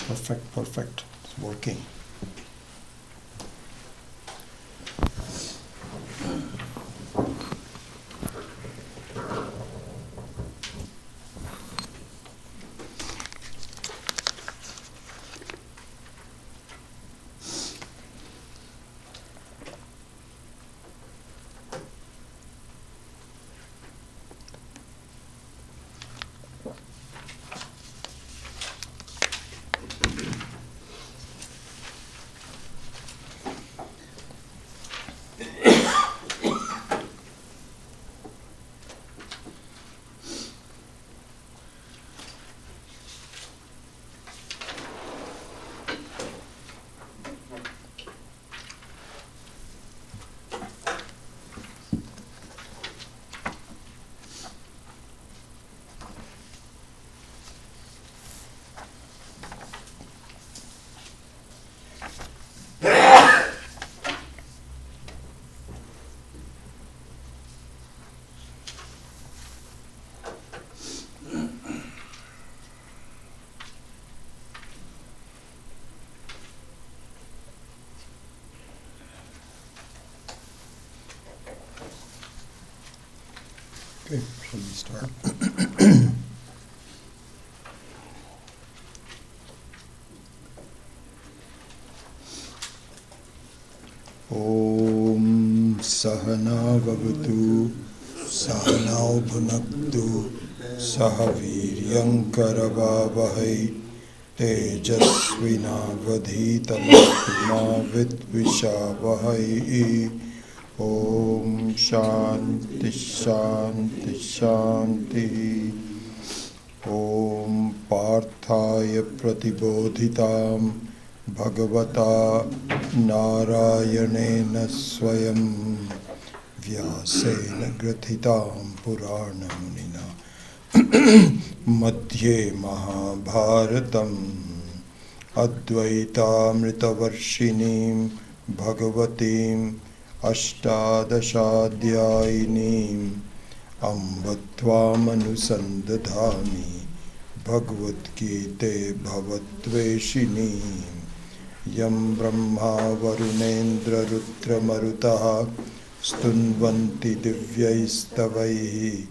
Perfect, perfect. It's working. Okay, shall we start? Om Sahana Vavatu Sahanau Bhunaktu Sahaviryam Karavavahai Tejasvinavadhitamapima Vidvishavahai. Om Shanti Shanti Shanti. Om Parthaya Pratibodhitam Bhagavata Narayanena Swayam Vyasena Grathitam Purana Munina Madhye Mahabharatam Advaitamritavarshinim Bhagavatim Ashtadashadhyayinim Ambatvamanusandatami Bhagavad Gita Bhavatveshinim Yam Brahma Varunendra Rutra Marutaha Stunvanti Divyaistavaihi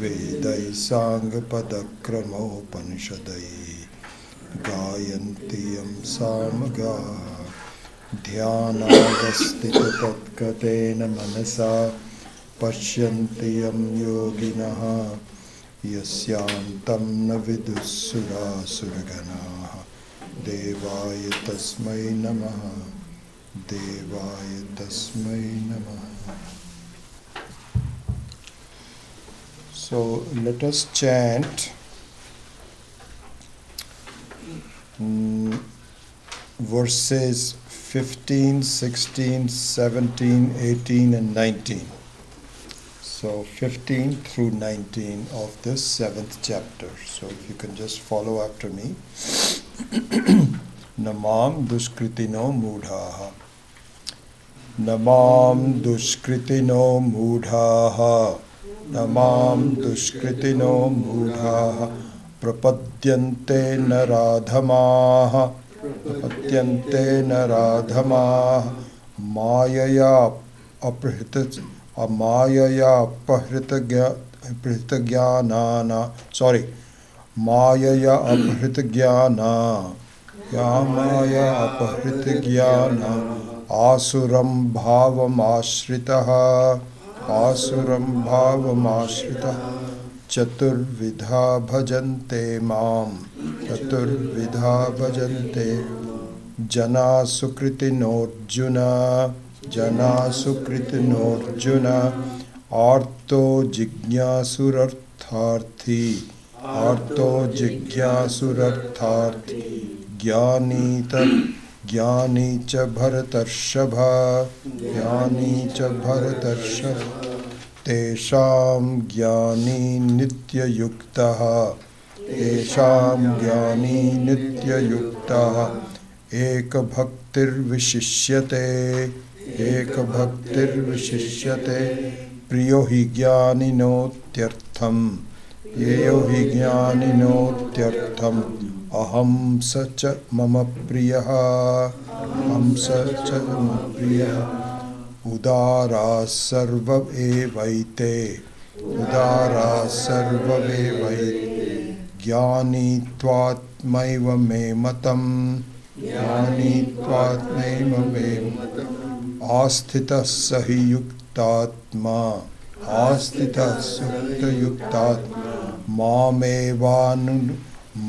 Vedai Sangha Padakramo Panishadai Gayanti Yam Samagaha Dhyanavastita Tatkatena Manasa Pashyanti Yam Yoginaha Yasyantam na vidussura suraganaha Devaya tasmai namaha Devaya tasmai namaha. So let us chant verses 15, 16, 17, 18 and 19. So 15 through 19 of this 7th chapter. So if you can just follow after me. Namam duskritino mudhaha. Namam duskritino mudhaha. Namam duskritino mudhaha. Prapadyante naradhamaha. Prapadyante naradhamaha. Mayaya aprihita Mayaya apahritagyanana. Mayaya apahritagyanana. Yamaya apahritagyanana. Asuram bhavam ashritaha. Asuram bhavam ashritaha. Chaturvidha bhajante mam. Chaturvidha bhajante. Jana sukritinojjuna. Jana sukritinojjuna. Arto jignasurartharthi. Arto jignasurartharthi. Jnani cha bharatarshava. Jnani cha bharatarshava. Tesham jnani nitya yuktaha. Tesham jnani nitya yuktaha. Eka bhaktir vishishyate. Eka bhaktir vishishyate. Priyo hi jnaninotyartham. Priyo hi jnaninotyartham. aham sacha mama priyaha, aham sacha mama priyaha, udara sarva evaite, udara sarva evaite, jnani tvatmaiva me matam, jnani tvatmaiva me matam, asthitas sahi yuktatma, asthitas yukta yuktatma,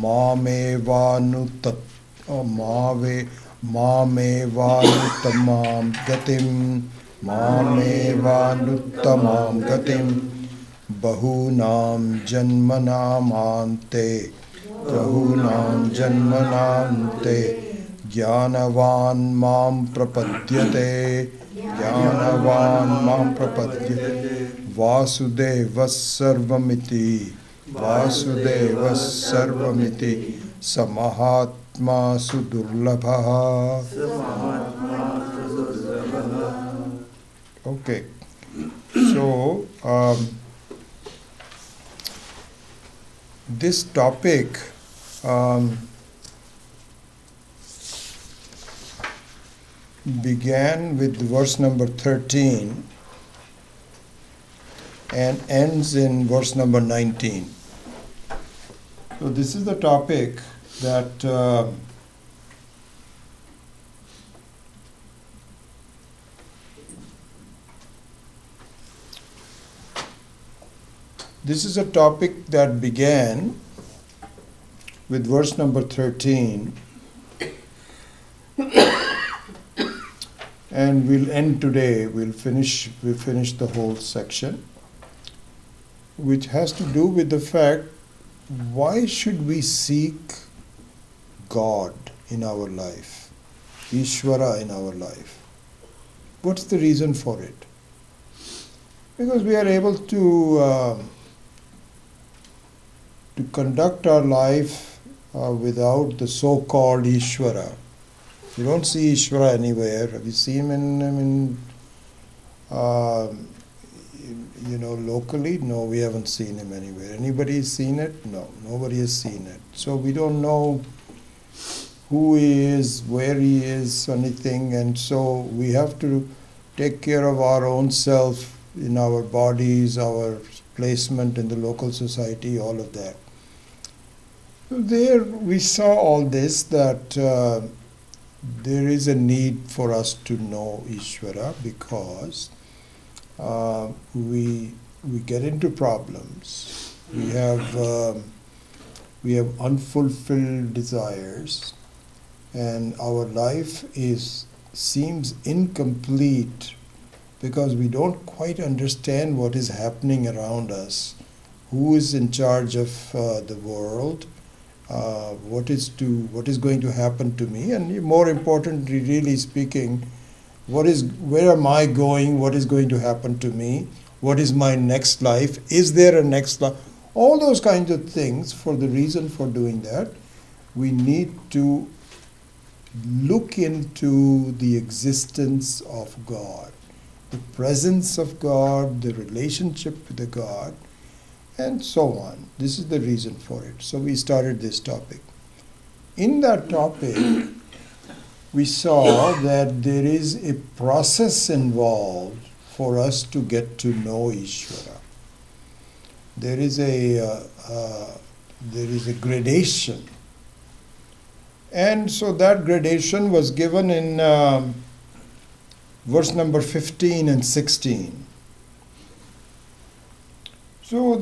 मामेवानुत्तमां गतिं बहूनां जन्मनान्ते ज्ञानवान् मां प्रपद्यते वासुदेवः सर्वमिति समाहात्मा सुदुर्लभः. Okay, so this topic began with verse number 13 and ends in verse number 19. So this is the topic that began with verse number 13 and we'll end today. We'll finish the whole section, which has to do with the fact, why should we seek God in our life, Ishvara in our life? What's the reason for it? Because we are able to conduct our life without the so-called Ishvara. You don't see Ishvara anywhere. Have you seen him locally? No, we haven't seen him anywhere. Anybody seen it? No, nobody has seen it. So we don't know who he is, where he is, anything, and so we have to take care of our own self in our bodies, our placement in the local society, all of that. There we saw all this, that there is a need for us to know Ishvara, because we get into problems. We have unfulfilled desires, and our life seems incomplete because we don't quite understand what is happening around us, who is in charge of the world, what is going to happen to me, and more importantly, really speaking, where am I going, what is going to happen to me, what is my next life, is there a next life, all those kinds of things. For the reason for doing that, we need to look into the existence of God, the presence of God, the relationship with the God, and so on. This is the reason for it. So we started this topic. In that topic, we saw that there is a process involved for us to get to know Ishvara. There is a gradation. And so that gradation was given in verse number 15 and 16. So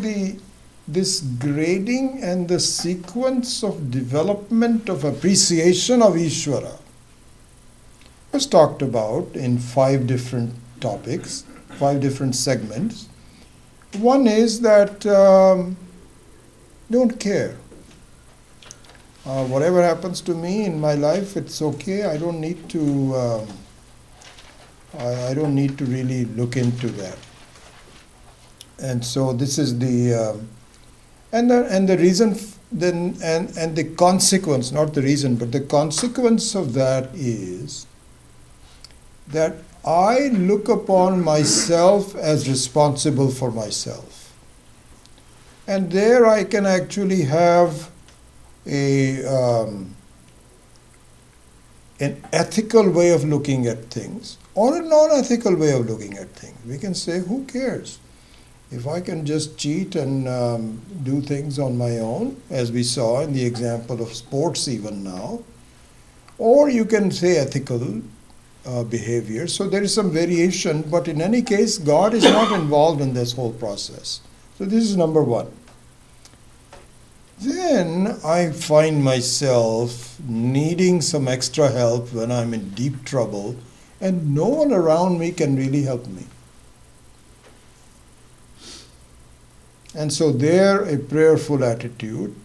this grading and the sequence of development of appreciation of Ishvara was talked about in 5 different topics, 5 different segments. One is that don't care. Whatever happens to me in my life, it's okay. I don't need to. I don't need to really look into that. And so this is the and the reason then and the consequence, not the reason, but the consequence of that is that I look upon myself as responsible for myself. And there I can actually have an ethical way of looking at things or a non-ethical way of looking at things. We can say, who cares? If I can just cheat and do things on my own, as we saw in the example of sports even now, or you can say ethical behavior. So there is some variation, but in any case, God is not involved in this whole process. So this is number one. Then I find myself needing some extra help when I'm in deep trouble, and no one around me can really help me. And so there, a prayerful attitude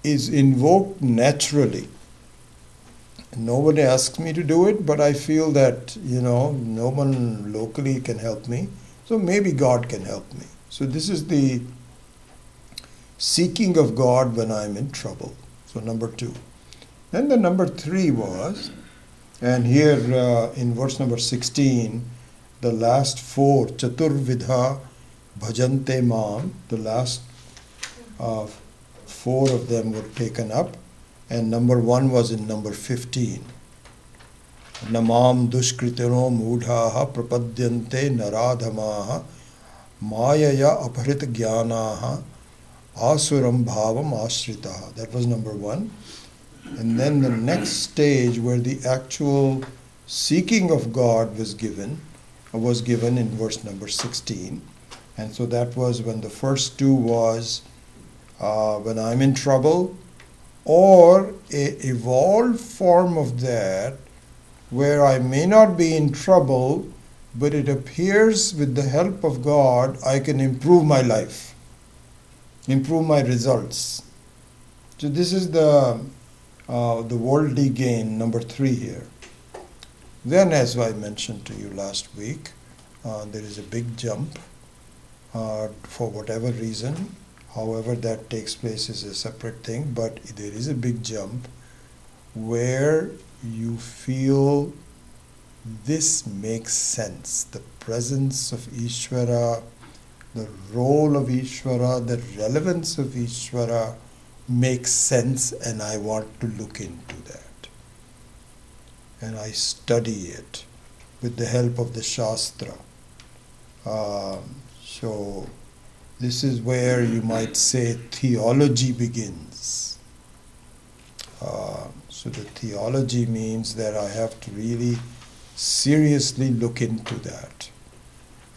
is invoked naturally. Nobody asks me to do it, but I feel that, no one locally can help me, so maybe God can help me. So this is the seeking of God when I'm in trouble. So number 2. Then the number 3 was, and here in verse number 16, the last 4, Chaturvidha Bhajante Mam, the last 4 of them were taken up, and number 1 was in number 15. Namam dushkritino mudhaha prapadyante naradhamaha mayaya aparita jnanaha asuram bhavam ashritaha. That was number 1. And then the next stage where the actual seeking of God was given in verse number 16. And so that was when the first 2 was when I'm in trouble, or a evolved form of that where I may not be in trouble, but it appears with the help of God I can improve my life, improve my results. So this is the worldly gain, number 3 here. Then, as I mentioned to you last week, there is a big jump for whatever reason. However that takes place is a separate thing, but there is a big jump where you feel this makes sense. The presence of Ishvara, the role of Ishvara, the relevance of Ishvara makes sense, and I want to look into that. And I study it with the help of the Shastra. So this is where you might say theology begins. So the theology means that I have to really seriously look into that.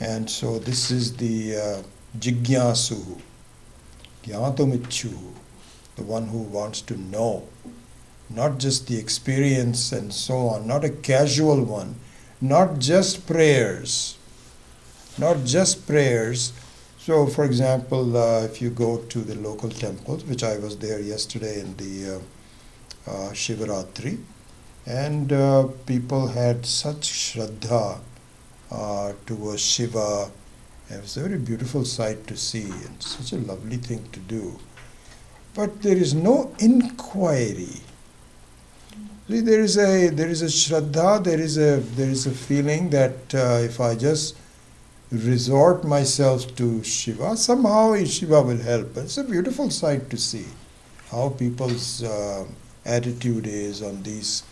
And so this is the Jignyasuhu, Gyatumichuhu, the one who wants to know, not just the experience and so on, not a casual one, not just prayers. So, for example, if you go to the local temples, which I was there yesterday in the Shivaratri, and people had such Shraddha towards Shiva. It was a very beautiful sight to see, and such a lovely thing to do. But there is no inquiry. See, there is a Shraddha, there is a feeling that if I just resort myself to Shiva, somehow Shiva will help. It's a beautiful sight to see how people's attitude is on these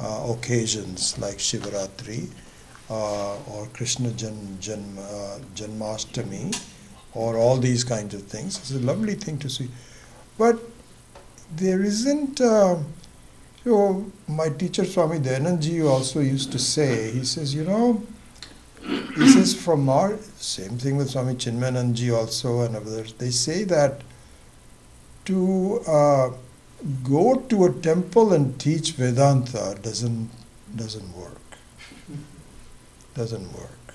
occasions like Shivaratri or Krishna Janmashtami or all these kinds of things. It's a lovely thing to see. But there isn't, my teacher Swami Dayanandji also used to say, he says, from our, same thing with Swami Chinmayanandji also and others, they say that to go to a temple and teach Vedanta doesn't work. Doesn't work.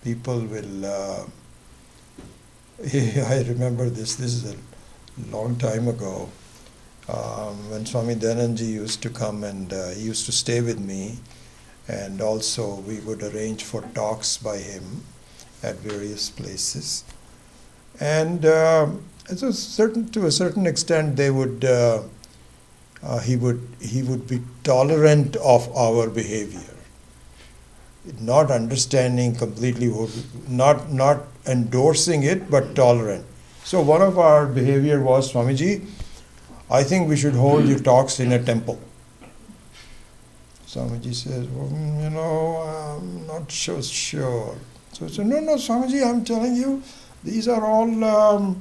People will, I remember this is a long time ago, when Swami Dayanandji used to come and he used to stay with me, and also we would arrange for talks by him at various places. And to a certain extent, they would he would be tolerant of our behavior, not understanding completely, not endorsing it, but tolerant. So one of our behavior was, Swamiji, I think we should hold your talks in a temple. Swamiji says, well, I'm not so sure. So I said, no, Swamiji, I'm telling you, these are all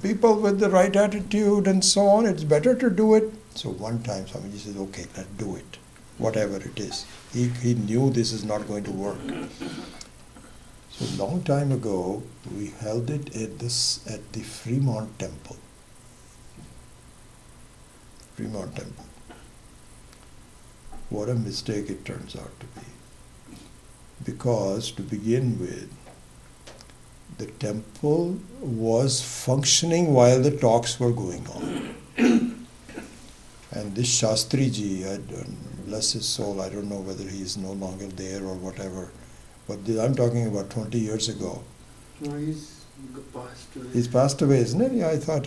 people with the right attitude and so on. It's better to do it. So one time Swamiji says, okay, let's do it, whatever it is. He knew this is not going to work. So a long time ago, we held it at the Fremont Temple. Fremont Temple. What a mistake it turns out to be. Because to begin with, the temple was functioning while the talks were going on. And this Shastri ji, bless his soul, I don't know whether he is no longer there or whatever, but I'm talking about 20 years ago. No, he's passed away. He's passed away, isn't it? Yeah, I thought.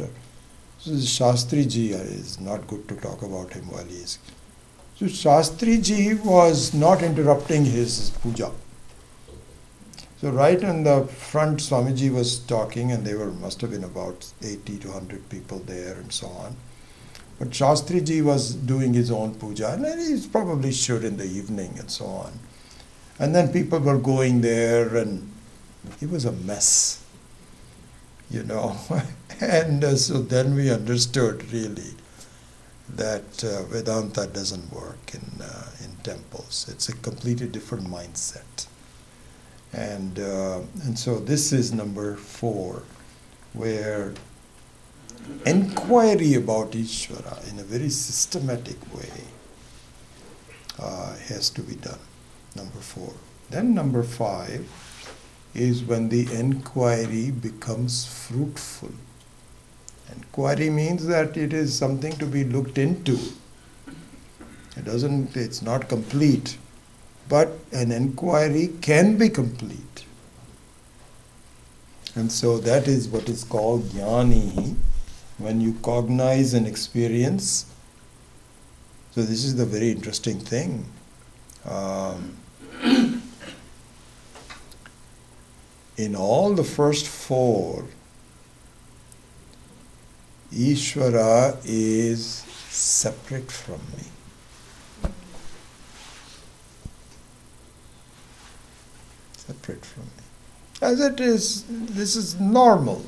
So this Shastri ji is not good to talk about him while he is. So Shastri ji was not interrupting his puja. So right in the front, Swamiji was talking, and there must have been about 80 to 100 people there and so on. But Shastri ji was doing his own puja, and he probably should in the evening and so on. And then people were going there, and it was a mess, And so then we understood really that Vedanta doesn't work in temples. It's a completely different mindset. And so this is number 4, where inquiry about Ishvara in a very systematic way has to be done. Number 4. Then number 5 is when the inquiry becomes fruitful. Inquiry means that it is something to be looked into. It's not complete. But an inquiry can be complete. And so that is what is called jnani, when you cognize an experience. So this is the very interesting thing. In all the first 4, Ishvara is separate from me. Separate from me. As it is, this is normal.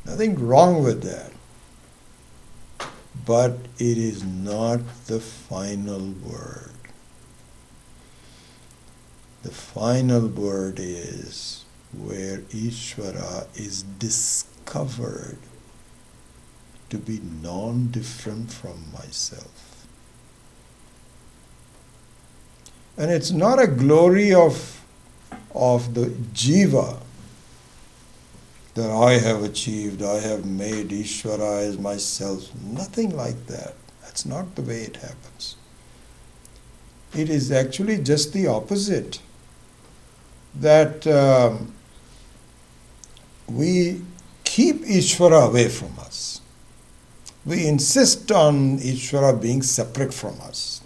Nothing wrong with that. But it is not the final word. The final word is where Ishvara is discovered to be non-different from myself. And it's not a glory of the jiva that I have achieved, I have made Ishvara as myself. Nothing like that. That's not the way it happens. It is actually just the opposite. That we keep Ishvara away from us. We insist on Ishvara being separate from us.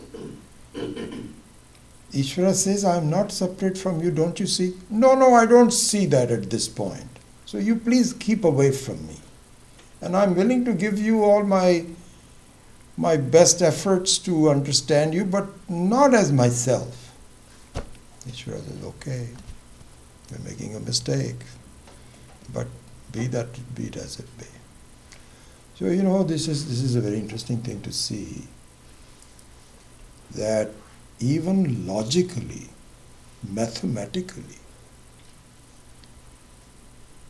Ishvara says, I am not separate from you, don't you see? No, I don't see that at this point. So you please keep away from me. And I'm willing to give you all my best efforts to understand you, but not as myself. Ishvara says, okay, you're making a mistake, but be it as it be. So, this is a very interesting thing to see, that even logically, mathematically,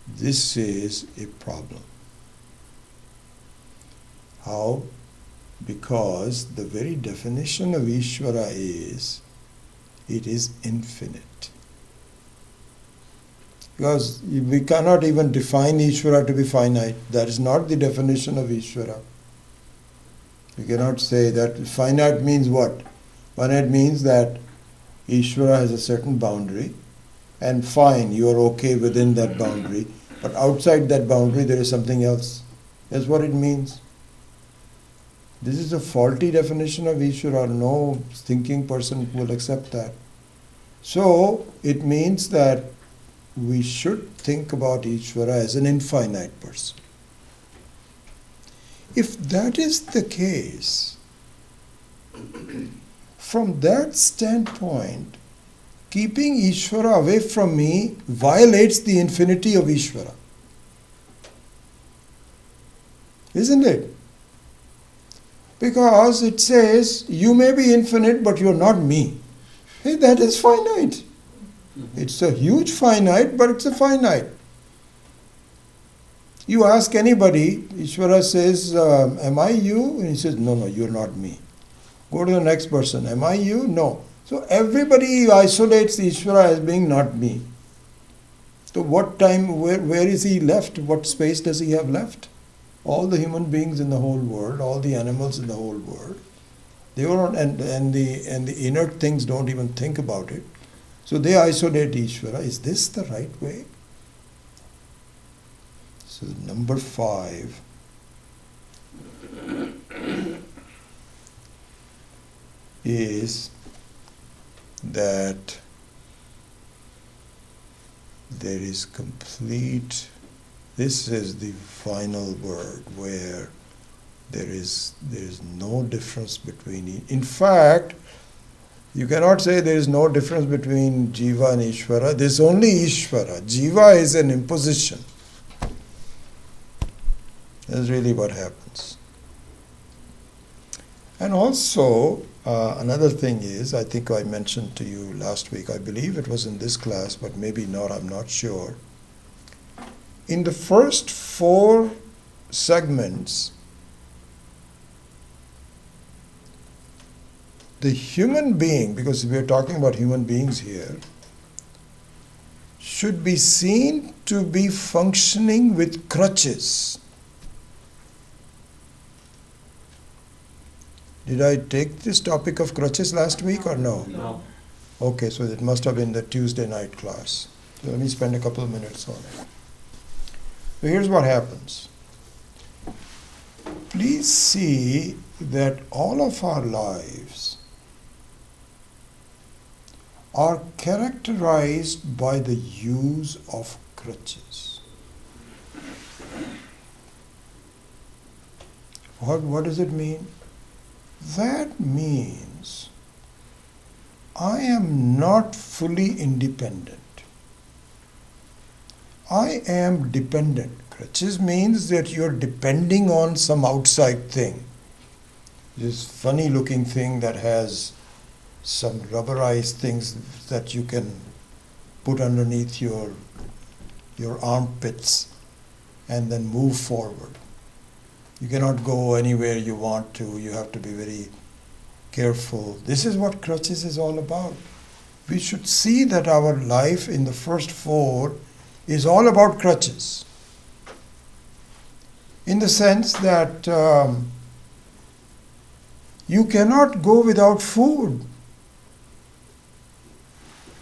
this is a problem. How? Because the very definition of Ishvara is, it is infinite. Because we cannot even define Ishvara to be finite. That is not the definition of Ishvara. We cannot say that finite means what? Finite means that Ishvara has a certain boundary, and fine, you are okay within that boundary, but outside that boundary there is something else. That's what it means. This is a faulty definition of Ishvara. No thinking person will accept that. So it means that we should think about Ishvara as an infinite person. If that is the case, from that standpoint, keeping Ishvara away from me violates the infinity of Ishvara. Isn't it? Because it says, you may be infinite, but you're not me. Hey, that is finite. It's a huge finite, but it's a finite. You ask anybody, Ishvara says, am I you? And he says, no, you're not me. Go to the next person, am I you? No. So everybody isolates Ishvara as being not me. So what time, where is he left? What space does he have left? All the human beings in the whole world, all the animals in the whole world, they don't, and the inert things don't even think about it. So they isolate Ishvara. Is this the right way? So number 5 is that there is complete, this is the final word where there is no difference between, in fact, you cannot say there is no difference between Jiva and Ishvara. There is only Ishvara. Jiva is an imposition. That's really what happens. And also, another thing is, I think I mentioned to you last week, I believe it was in this class, but maybe not, I'm not sure. In the first 4 segments, the human being, because we are talking about human beings here, should be seen to be functioning with crutches. Did I take this topic of crutches last week or no? No. Okay, so it must have been the Tuesday night class. So let me spend a couple of minutes on it. So here's what happens. Please see that all of our lives are characterized by the use of crutches. What does it mean? That means I am not fully independent. I am dependent. Crutches means that you're depending on some outside thing. This funny looking thing that has some rubberized things that you can put underneath your armpits and then move forward. You cannot go anywhere you want to. You have to be very careful. This is what crutches is all about. We should see that our life in the first 4 is all about crutches. In the sense that you cannot go without food.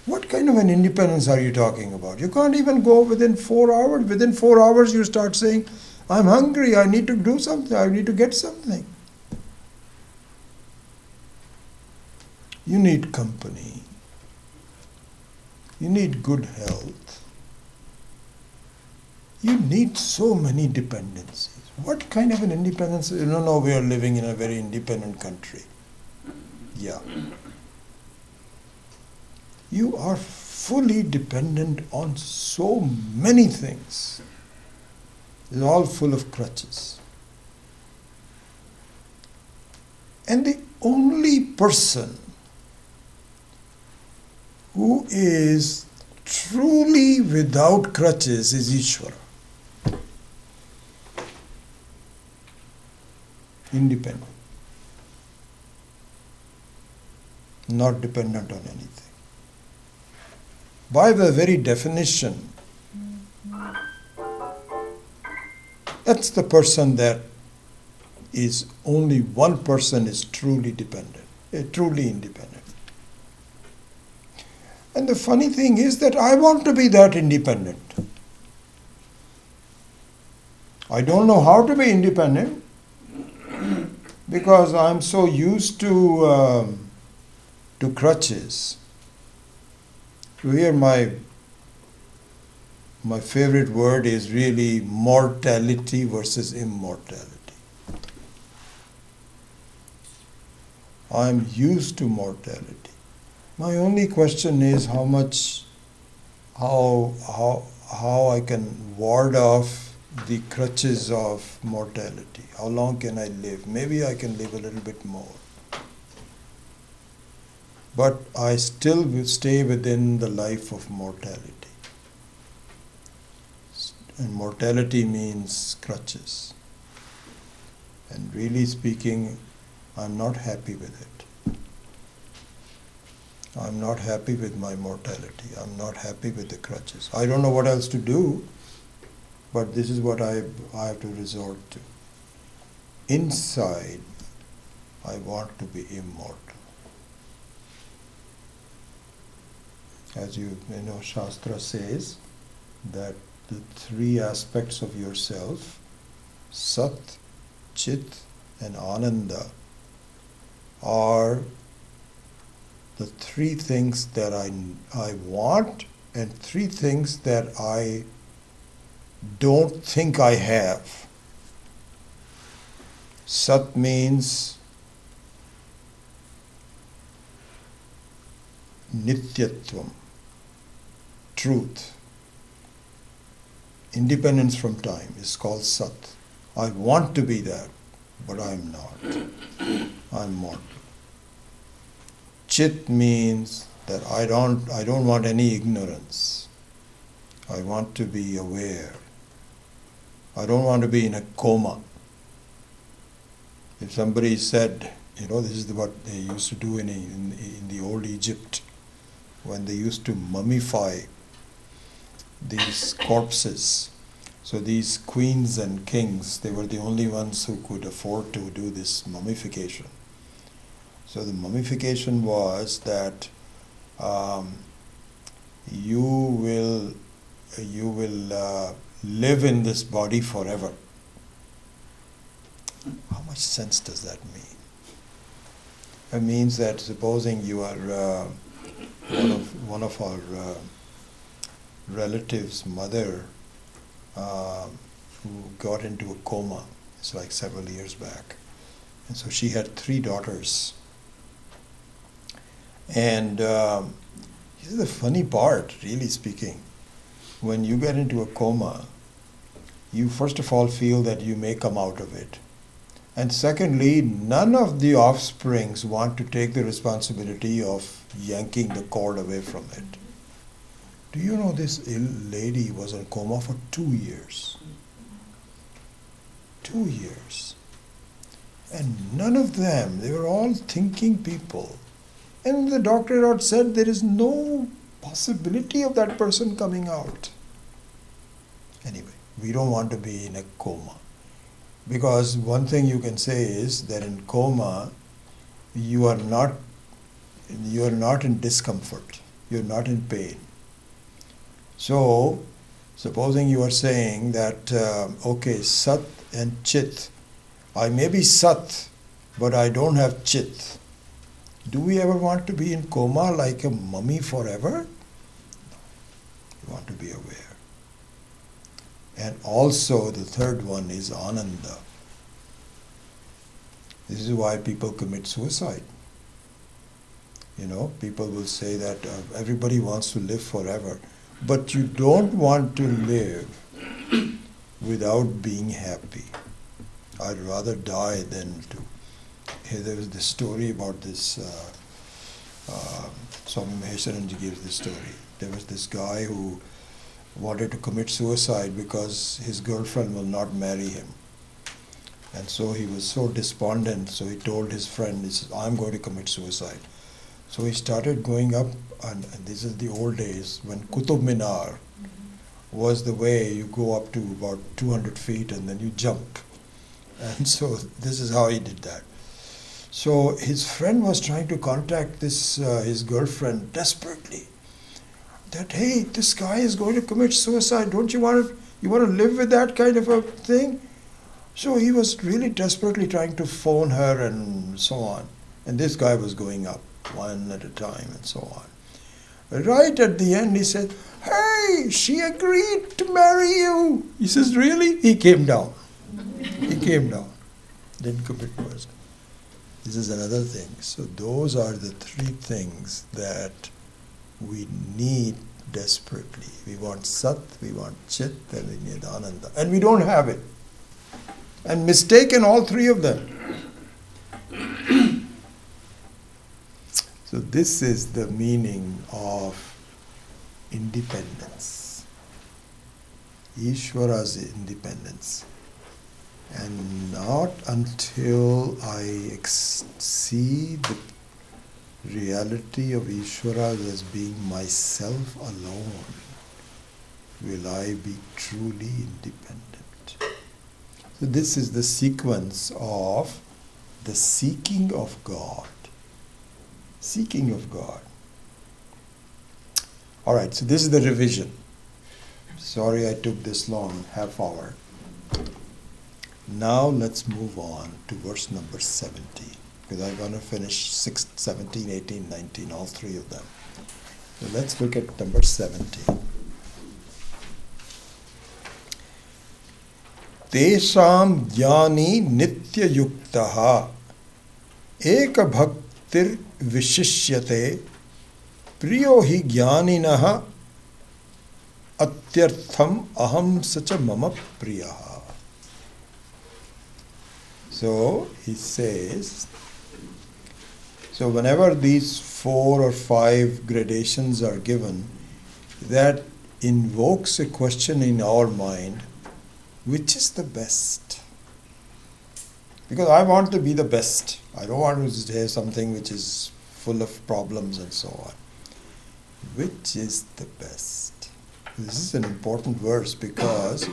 What kind of an independence are you talking about? You can't even go within 4 hours. Within 4 hours you start saying, I'm hungry, I need to do something, I need to get something. You need company. You need good health. You need so many dependencies. What kind of an independence? No, we are living in a very independent country. Yeah. You are fully dependent on so many things. It's all full of crutches. And the only person who is truly without crutches is Ishvara. Independent. Not dependent on anything. By the very definition, that's the person that is only one person is truly dependent, truly independent. And the funny thing is that I want to be that independent. I don't know how to be independent because I'm so used to crutches. So here my favorite word is really mortality versus immortality. I'm used to mortality. My only question is how I can ward off the crutches of mortality. How long can I live? Maybe I can live a little bit more. But I still will stay within the life of mortality. And mortality means crutches. And really speaking, I'm not happy with it. I'm not happy with my mortality. I'm not happy with the crutches. I don't know what else to do, but this is what I have to resort to. Inside, I want to be immortal. As you know, Shastra says that the three aspects of yourself, Sat, Chit, and Ananda, are the three things that I want and three things that I don't think I have. Sat means Nityatvam, truth. Independence from time is called Sat. I want to be that, but I'm not. I'm mortal. Chit means that I don't want any ignorance. I want to be aware. I don't want to be in a coma. If somebody said, this is what they used to do in the old Egypt, when they used to mummify these corpses. So these queens and kings, they were the only ones who could afford to do this mummification. So the mummification was that you will live in this body forever. How much sense does that mean? It means that supposing you are one of our relatives' mother who got into a coma. It's like several years back. And so she had 3 daughters. And this is the funny part, really speaking. When you get into a coma, you first of all feel that you may come out of it. And secondly, none of the offsprings want to take the responsibility of yanking the cord away from it. Do you know this lady was in coma for 2 years? 2 years. And none of them, they were all thinking people. And the doctor had said there is no possibility of that person coming out. Anyway, we don't want to be in a coma. Because one thing you can say is that in coma, you are not in discomfort. You're not in pain. So, supposing you are saying that, Sat and Chit, I may be Sat, but I don't have Chit. Do we ever want to be in coma like a mummy forever? No. We want to be aware. And also the third one is Ananda. This is why people commit suicide. People will say that everybody wants to live forever. But you don't want to live without being happy. I'd rather die than to. There was this story about this, Swami Maheswaranji gives this story. There was this guy who wanted to commit suicide because his girlfriend will not marry him. And so he was so despondent, so he told his friend, he says, I'm going to commit suicide. So he started going up, and this is the old days, when Qutub Minar was the way you go up to about 200 feet and then you jump. And so this is how he did that. So his friend was trying to contact his girlfriend desperately. That, hey, this guy is going to commit suicide. Don't you want to live with that kind of a thing? So he was really desperately trying to phone her and so on. And this guy was going up one at a time and so on. Right at the end he said, hey, she agreed to marry you. He says, really? He came down. He came down. Didn't commit suicide. This is another thing. So those are the three things that we need desperately. We want Sat, we want Chit, and we need Ananda. And we don't have it. And mistaken all three of them. So this is the meaning of independence. Ishvara's independence. And not until I see the reality of Ishvara as being myself alone will I be truly independent. So this is the sequence of the seeking of God. Seeking of God. Alright, so this is the revision. Sorry I took this long, half hour. Now let's move on to verse number 17, because I'm going to finish 17, 18, 19, all three of them. So let's look at number 17. Tesham jnani nitya yuktaha eka bhaktir vishishyate priyo hi jnaninaha atyartham aham sacha mama priyaha. So he says, so whenever these 4 or 5 gradations are given, that invokes a question in our mind, which is the best? Because I want to be the best. I don't want to say something which is full of problems and so on. Which is the best? This is an important verse because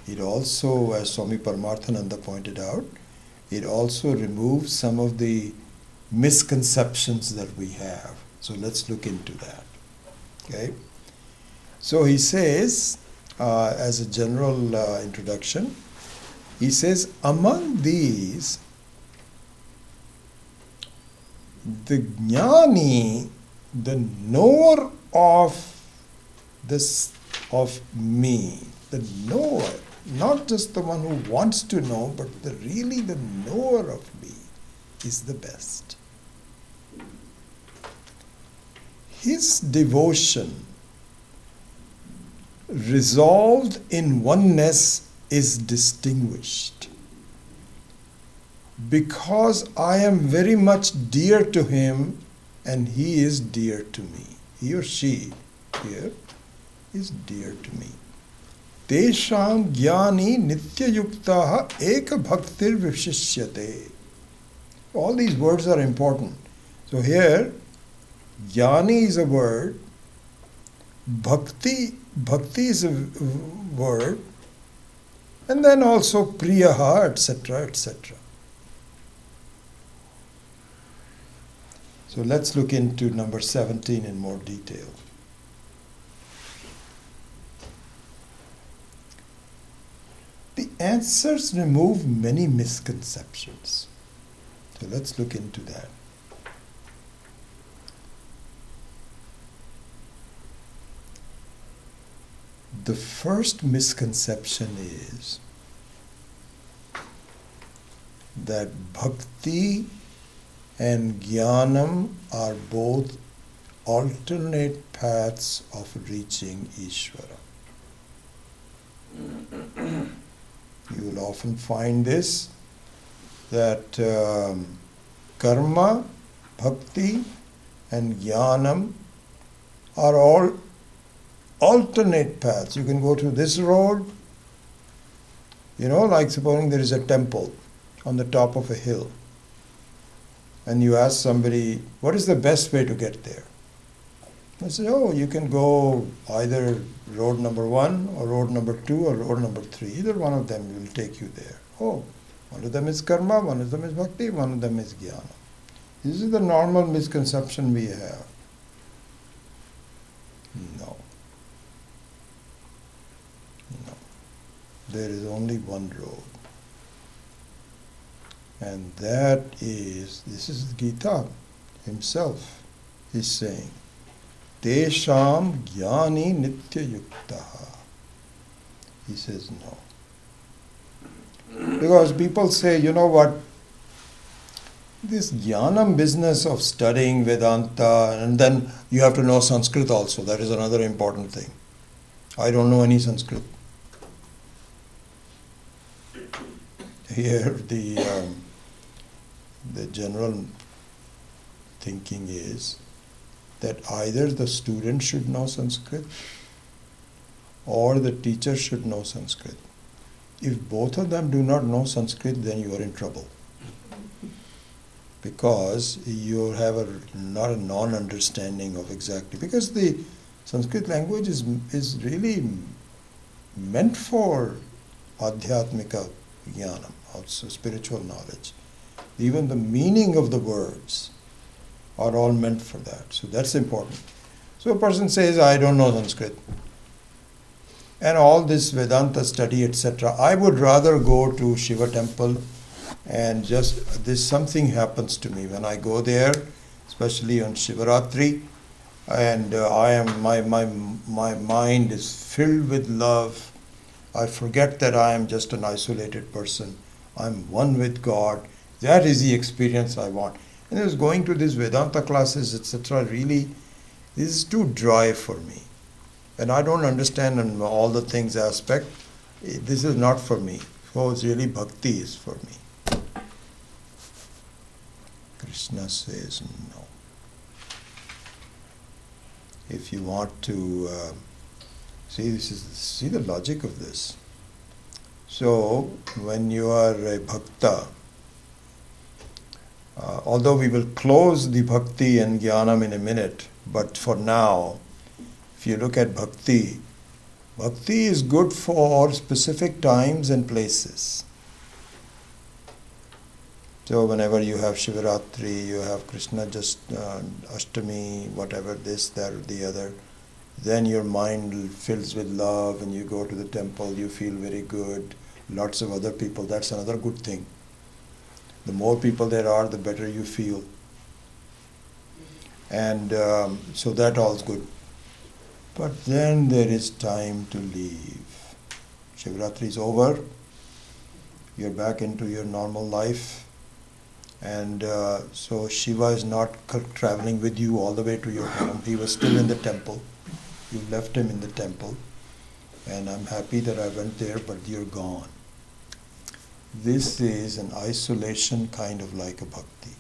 it also, as Swami Paramarthananda pointed out, it also removes some of the misconceptions that we have. So let's look into that. Okay. So he says, as a general introduction, he says, among these, the jnani, the knower of this, of me, the knower, not just the one who wants to know, but really the knower of me is the best. His devotion resolved in oneness is distinguished because I am very much dear to him and he is dear to me. He or she here is dear to me. Tesham jnani nitya yuktaha eka bhaktir vishishyate. All these words are important. So here, jnani is a word, bhakti is a word, and then also priyaha, etc., etc. So let's look into number 17 in more detail. The answers remove many misconceptions. So let's look into that. The first misconception is that bhakti and jnanam are both alternate paths of reaching Ishvara. You will often find this, that karma, bhakti and jnanam are all alternate paths. You can go to this road, like supposing there is a temple on the top of a hill. And you ask somebody, what is the best way to get there? They say, you can go either road number 1 or road number 2 or road number 3. Either one of them will take you there. One of them is karma, one of them is bhakti, one of them is jnana. This is the normal misconception we have. No. There is only one road. And this is Gita himself is saying, Tesham jnani nitya yuktaha. He says no. Because people say, This jnanam business of studying Vedanta, and then you have to know Sanskrit also. That is another important thing. I don't know any Sanskrit. Here the general thinking is that either the student should know Sanskrit or the teacher should know Sanskrit. If both of them do not know Sanskrit, then you are in trouble. Because you have not a non-understanding of exactly. Because the Sanskrit language is really meant for adhyatmika jnanam, also spiritual knowledge. Even the meaning of the words are all meant for that. So that's important. So a person says, I don't know Sanskrit. And all this Vedanta study, etc. I would rather go to Shiva temple and just something happens to me when I go there, especially on Shivaratri, and my mind is filled with love. I forget that I am just an isolated person. I'm one with God. That is the experience I want. And just going to these Vedanta classes, etc. Really, this is too dry for me. And I don't understand on all the things aspect. This is not for me. So it's really bhakti is for me. Krishna says no. If you want to see the logic of this. So when you are a bhakta, although we will close the bhakti and jnanam in a minute, but for now, if you look at bhakti, bhakti is good for specific times and places. So whenever you have Shivaratri, you have Krishna Ashtami, whatever this, that or the other, then your mind fills with love and you go to the temple, you feel very good. Lots of other people, that's another good thing. The more people there are, the better you feel. And so that all's good. But then there is time to leave. Shivaratri is over, you're back into your normal life. And so Shiva is not traveling with you all the way to your home. He was still in the temple. You left him in the temple. And I'm happy that I went there, but you're gone. This is an isolation kind of like a bhakti.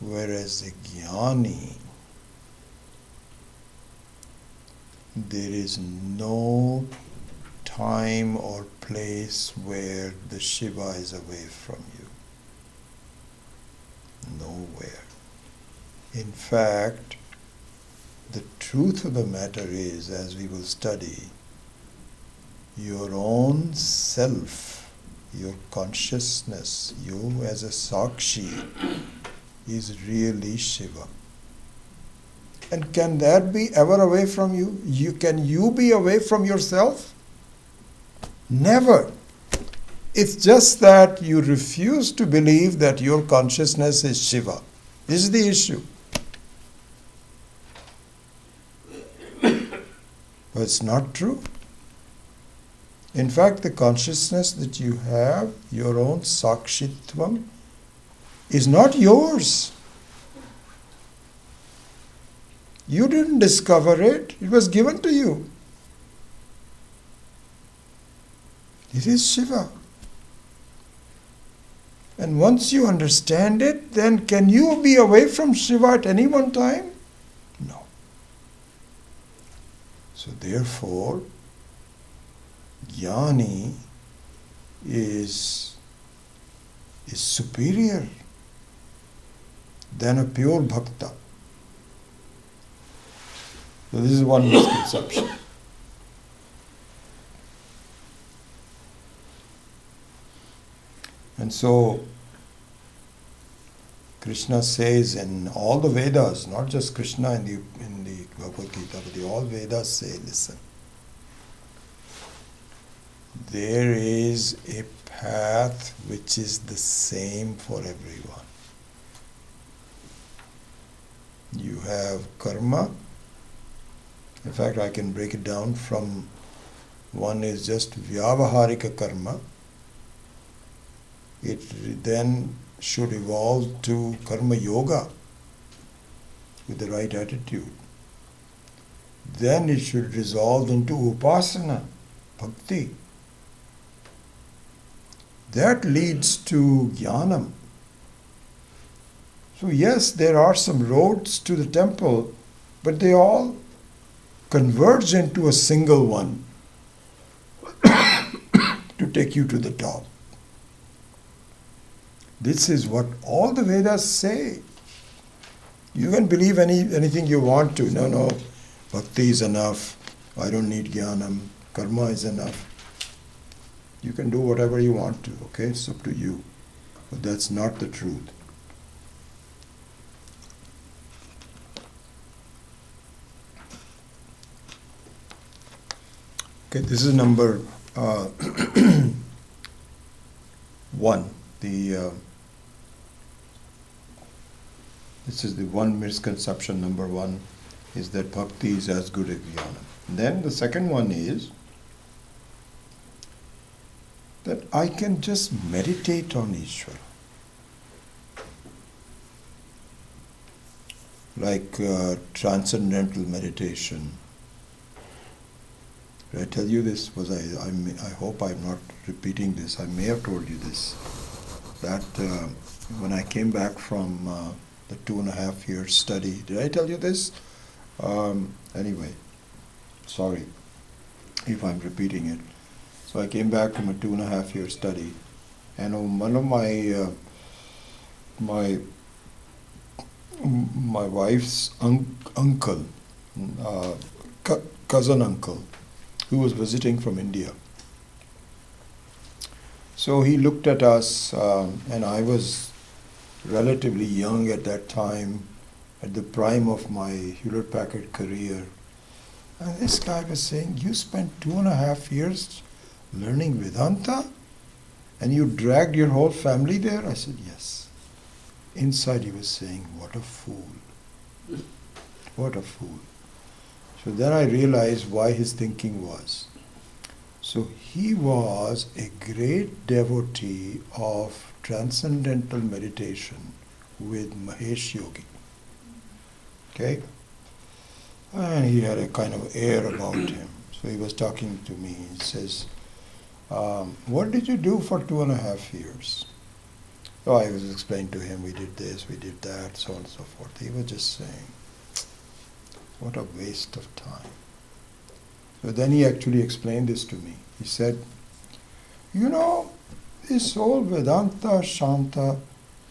Whereas a jnani, there is no time or place where the Shiva is away from you. Nowhere. In fact, the truth of the matter is, as we will study, your own self, your consciousness, you as a Sakshi, is really Shiva. And can that be ever away from you? Can you be away from yourself? Never. It's just that you refuse to believe that your consciousness is Shiva. This is the issue. But it's not true. In fact, the consciousness that you have, your own Sakshitvam, is not yours. You didn't discover it. It was given to you. It is Shiva. And once you understand it, then can you be away from Shiva at any one time? No. So therefore, jnani is superior than a pure bhakta. So this is one misconception. And so Krishna says in all the Vedas, not just Krishna in the Bhagavad Gita, but all Vedas say, listen, there is a path which is the same for everyone. You have karma. In fact, I can break it down from one is just vyavaharika karma. Then should evolve to karma yoga with the right attitude. Then it should resolve into upasana, bhakti. That leads to jnanam. So yes, there are some roads to the temple, but they all converge into a single one to take you to the top. This is what all the Vedas say. You can believe anything you want to. No, bhakti is enough. I don't need jnanam. Karma is enough. You can do whatever you want to, okay? It's up to you. But that's not the truth. Okay, this is number 1. This is the one misconception. Number 1 is that bhakti is as good as jnana. Then the second one is that I can just meditate on Ishvara. Like transcendental meditation. Did I tell you this? I hope I'm not repeating this. I may have told you this. That when I came back from the 2.5 year study, did I tell you this? Anyway, sorry if I'm repeating it. So I came back from a 2.5 year study, and one of my wife's uncle, cousin uncle, who was visiting from India. So he looked at us, and I was relatively young at that time, at the prime of my Hewlett-Packard career. And this guy was saying, you spent 2.5 years learning Vedanta? And you dragged your whole family there? I said, yes. Inside he was saying, what a fool. What a fool. So then I realized why his thinking was. So he was a great devotee of transcendental meditation with Mahesh Yogi. Okay? And he had a kind of air about him. So he was talking to me. He says, what did you do for 2.5 years? So I was explaining to him, we did this, we did that, so on and so forth. He was just saying, what a waste of time. So then he actually explained this to me. He said, you know, this whole Vedanta, Shanta,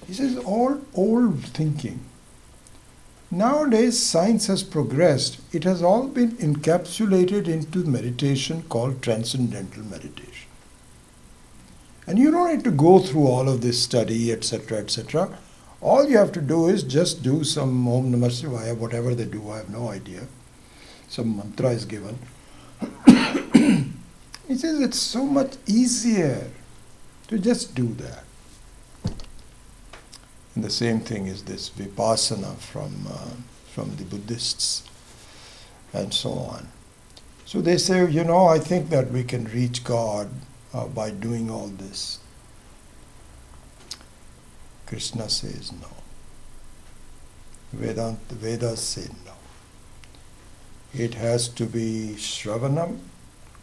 he says, all old thinking. Nowadays, science has progressed. It has all been encapsulated into meditation called transcendental meditation. And you don't need to go through all of this study, etc., etc. All you have to do is just do some Om Namah Shivaya, whatever they do, I have no idea. Some mantra is given. He says it's so much easier to just do that. And the same thing is this vipassana from the Buddhists and so on. So they say, you know, I think that we can reach God by doing all this. Krishna says no. The Vedas say no. It has to be Shravanam,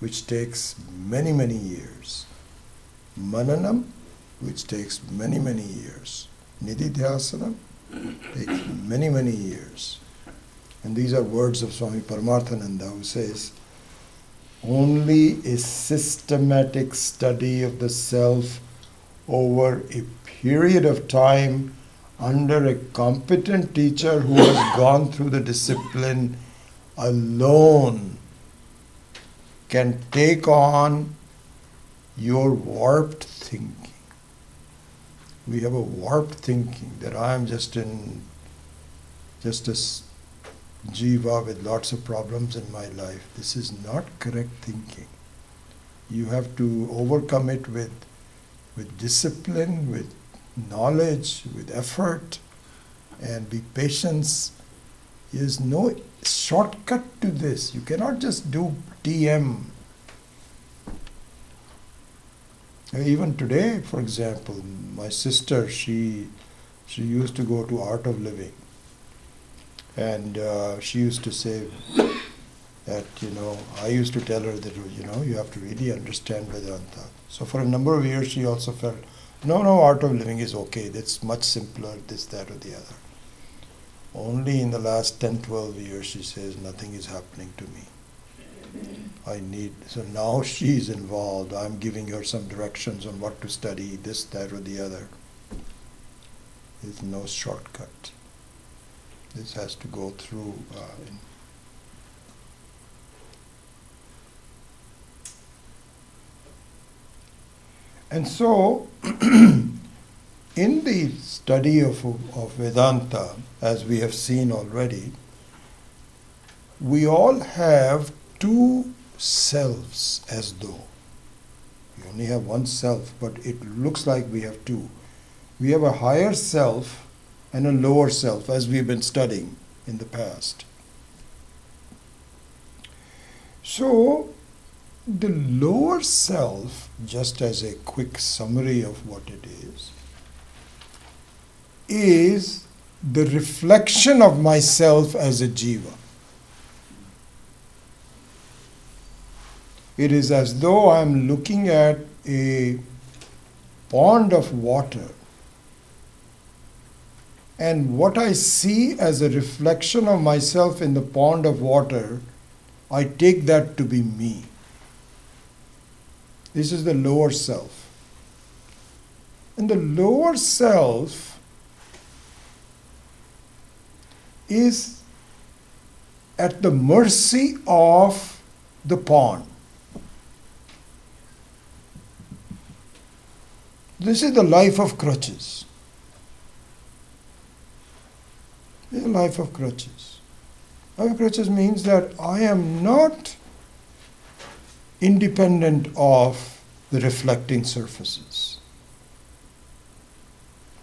which takes many, many years. Mananam, which takes many, many years. Nididhyasanam takes many, many years. And these are words of Swami Paramarthananda, who says, only a systematic study of the self over a period of time under a competent teacher who has gone through the discipline alone can take on your warped thinking. We have a warped thinking that I am just a jiva with lots of problems in my life. This is not correct thinking. You have to overcome it with discipline, with knowledge, with effort, and be patient. There is no shortcut to this. You cannot just do TM. Even today, for example, my sister, she used to go to Art of Living, and she used to say that, I used to tell her that, you have to really understand Vedanta. So for a number of years, she also felt, no, Art of Living is okay. That's much simpler, this, that, or the other. Only in the last 10, 12 years, she says, nothing is happening to me. So now she's involved. I'm giving her some directions on what to study, this, that, or the other. There's no shortcut. This has to go through. And so, in the study of Vedanta, as we have seen already, we all have two selves, as though. We only have one self, but it looks like we have two. We have a higher self and a lower self, as we've been studying in the past. So, the lower self, just as a quick summary of what it is the reflection of myself as a jiva. It is as though I'm looking at a pond of water, and what I see as a reflection of myself in the pond of water, I take that to be me. This is the lower self. And the lower self is at the mercy of the pond. This is the life of crutches. This is the life of crutches. Life of crutches means that I am not independent of the reflecting surfaces.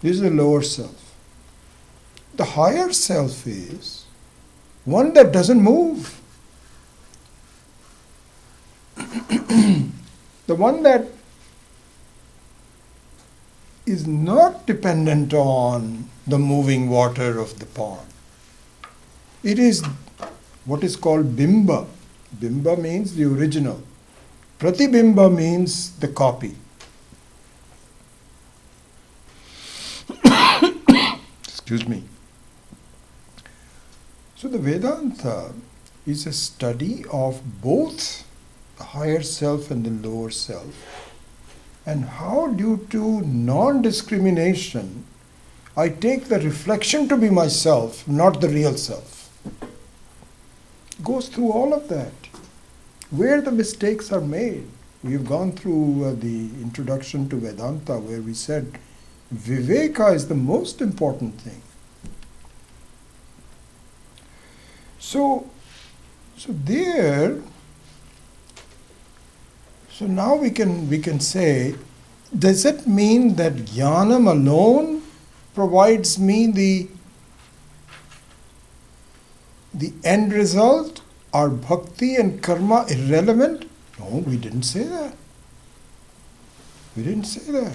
This is the lower self. The higher self is one that doesn't move. The one that is not dependent on the moving water of the pond. It is what is called bimba. Bimba means the original. Pratibimba means the copy. Excuse me. So the Vedanta is a study of both the higher self and the lower self, and how due to non-discrimination I take the reflection to be myself, not the real self. It goes through all of that. Where the mistakes are made. We've gone through the introduction to Vedanta where we said Viveka is the most important thing. So now we can say, does it mean that jnanam alone provides me the end result? Are bhakti and karma irrelevant? No, we didn't say that. We didn't say that.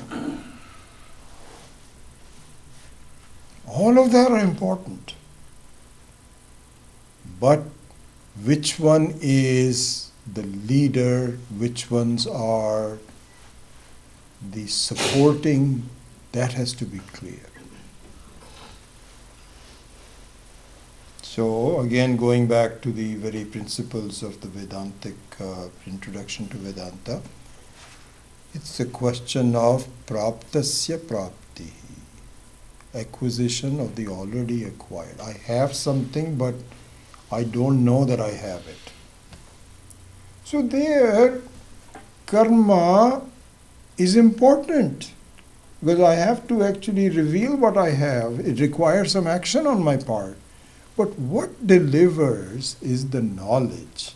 All of that are important. But which one is the leader, which ones are the supporting, that has to be clear. So again, going back to the very principles of the Vedantic introduction to Vedanta, it's a question of praptasya prapti, acquisition of the already acquired. I have something, but I don't know that I have it. So there, karma is important because I have to actually reveal what I have. It requires some action on my part. But what delivers is the knowledge.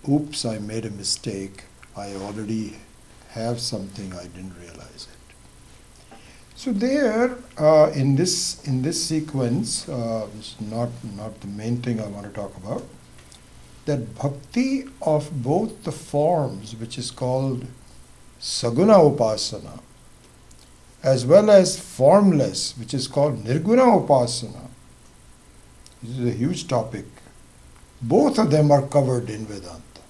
Oops, I made a mistake. I already have something, I didn't realize it. So there, in this sequence, which is not the main thing I want to talk about, that bhakti of both the forms, which is called Saguna Upasana, as well as formless, which is called Nirguna Upasana. This is a huge topic. Both of them are covered in Vedanta.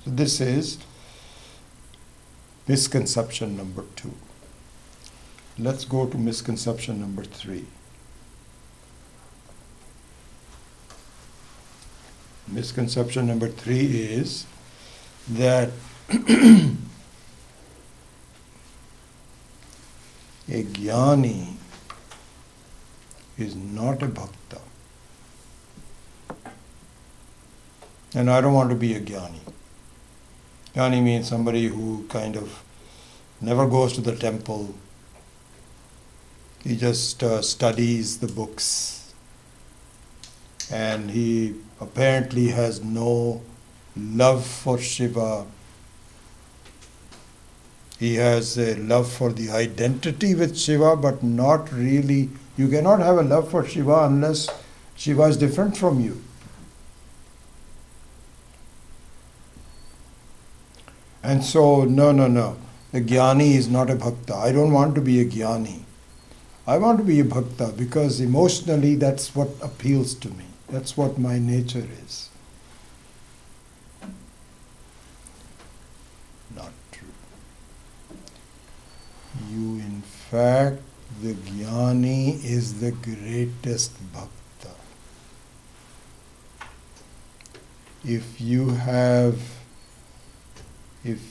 So this is misconception number 2. Let's go to misconception number 3. Misconception number 3 is that a jnani is not a bhakta. And I don't want to be a jnani. Jnani means somebody who kind of never goes to the temple. He just studies the books. And he apparently has no love for Shiva. He has a love for the identity with Shiva, but not really. You cannot have a love for Shiva unless Shiva is different from you. And so, no. The jnani is not a bhakta. I don't want to be a jnani. I want to be a bhakta because emotionally that's what appeals to me. That's what my nature is. Not true. You, in fact, the jnani is the greatest bhakta. If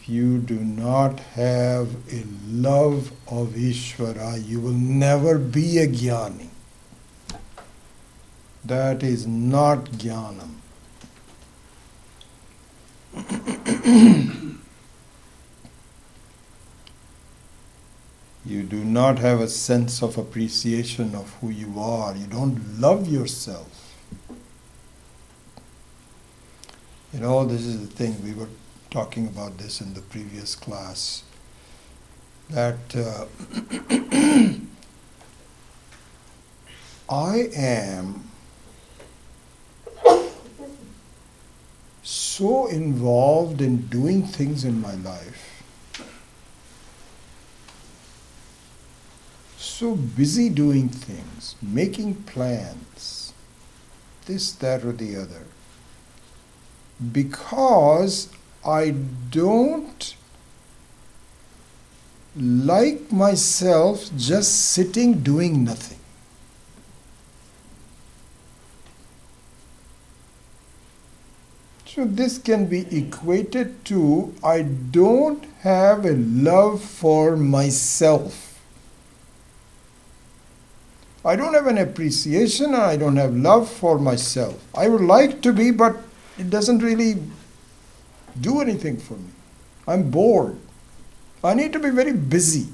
you do not have a love of Ishvara, you will never be a jnani. That is not jnanam. You do not have a sense of appreciation of who you are. You don't love yourself. You know, this is the thing, we were talking about this in the previous class, that I am so involved in doing things in my life, so busy doing things, making plans, this, that, or the other, because I don't like myself just sitting doing nothing. So this can be equated to I don't have a love for myself. I don't have an appreciation and I don't have love for myself. I would like to be, but it doesn't really do anything for me. I'm bored. I need to be very busy.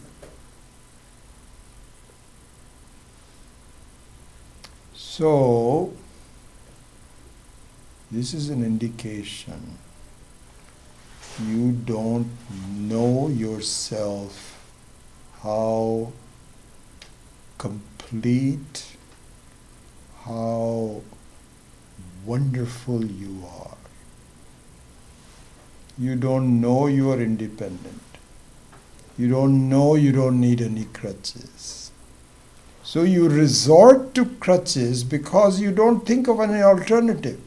So, this is an indication you don't know yourself, how complete, how wonderful you are. You don't know you are independent. You don't know you don't need any crutches. So you resort to crutches because you don't think of any alternative.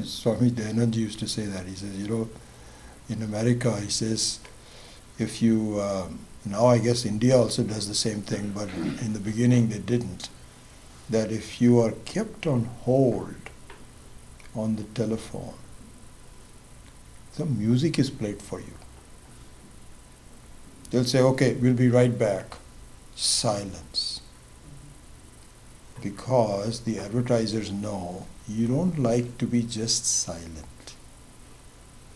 Swami Dayanand used to say that. He says, in America, he says, if you, now I guess India also does the same thing, but in the beginning they didn't, that if you are kept on hold on the telephone, some music is played for you. They'll say, okay, we'll be right back. Silence. Because the advertisers know you don't like to be just silent.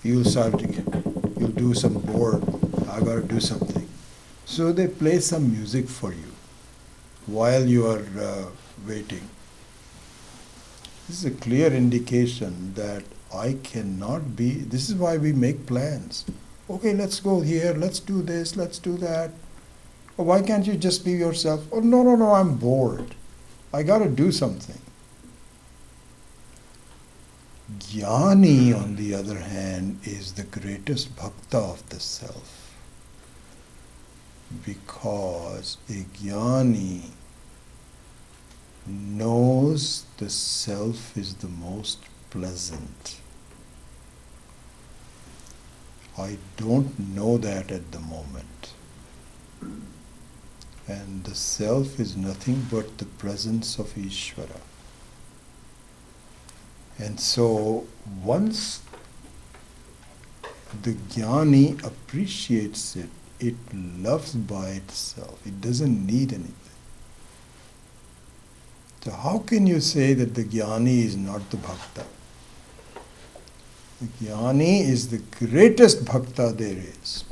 You'll do some bored, I got to do something. So they play some music for you while you are waiting. This is a clear indication that I cannot be, this is why we make plans. Okay, let's go here, let's do this, let's do that. Or why can't you just be yourself? Oh, no, I'm bored. I got to do something. Jnani, on the other hand, is the greatest bhakta of the self, because a jnani knows the self is the most pleasant. I don't know that at the moment. And the self is nothing but the presence of Ishvara. And so once the jnani appreciates it, it loves by itself. It doesn't need anything. So how can you say that the jnani is not the bhakta? The jnani is the greatest bhakta there is.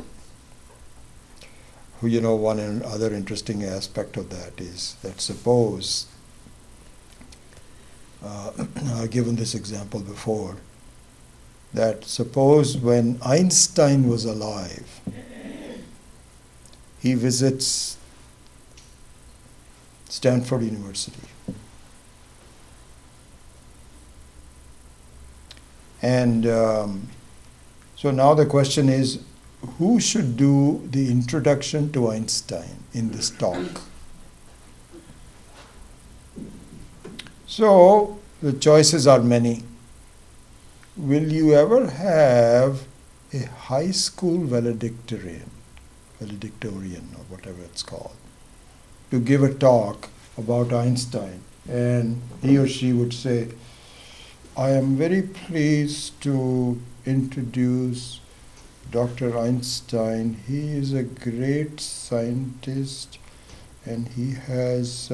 You know, one other interesting aspect of that is that suppose, I've given this example before, that suppose when Einstein was alive, he visits Stanford University. And so now the question is, who should do the introduction to Einstein in this talk? So the choices are many. Will you ever have a high school valedictorian or whatever it's called, to give a talk about Einstein? And he or she would say, I am very pleased to introduce Dr. Einstein. He is a great scientist and he has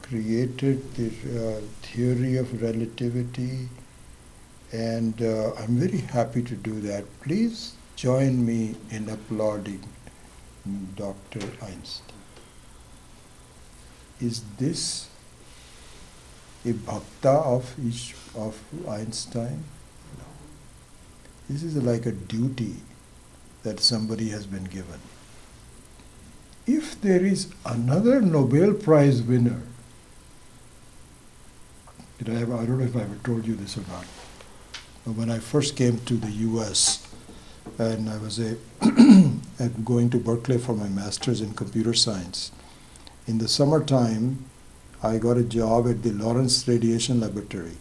created the theory of relativity, and I'm very happy to do that. Please join me in applauding Dr. Einstein. Is this a bhakta of Einstein? No. This is like a duty that somebody has been given. If there is another Nobel Prize winner, I don't know if I ever told you this or not. When I first came to the US, and I was going to Berkeley for my master's in computer science, in the summertime, I got a job at the Lawrence Radiation Laboratory.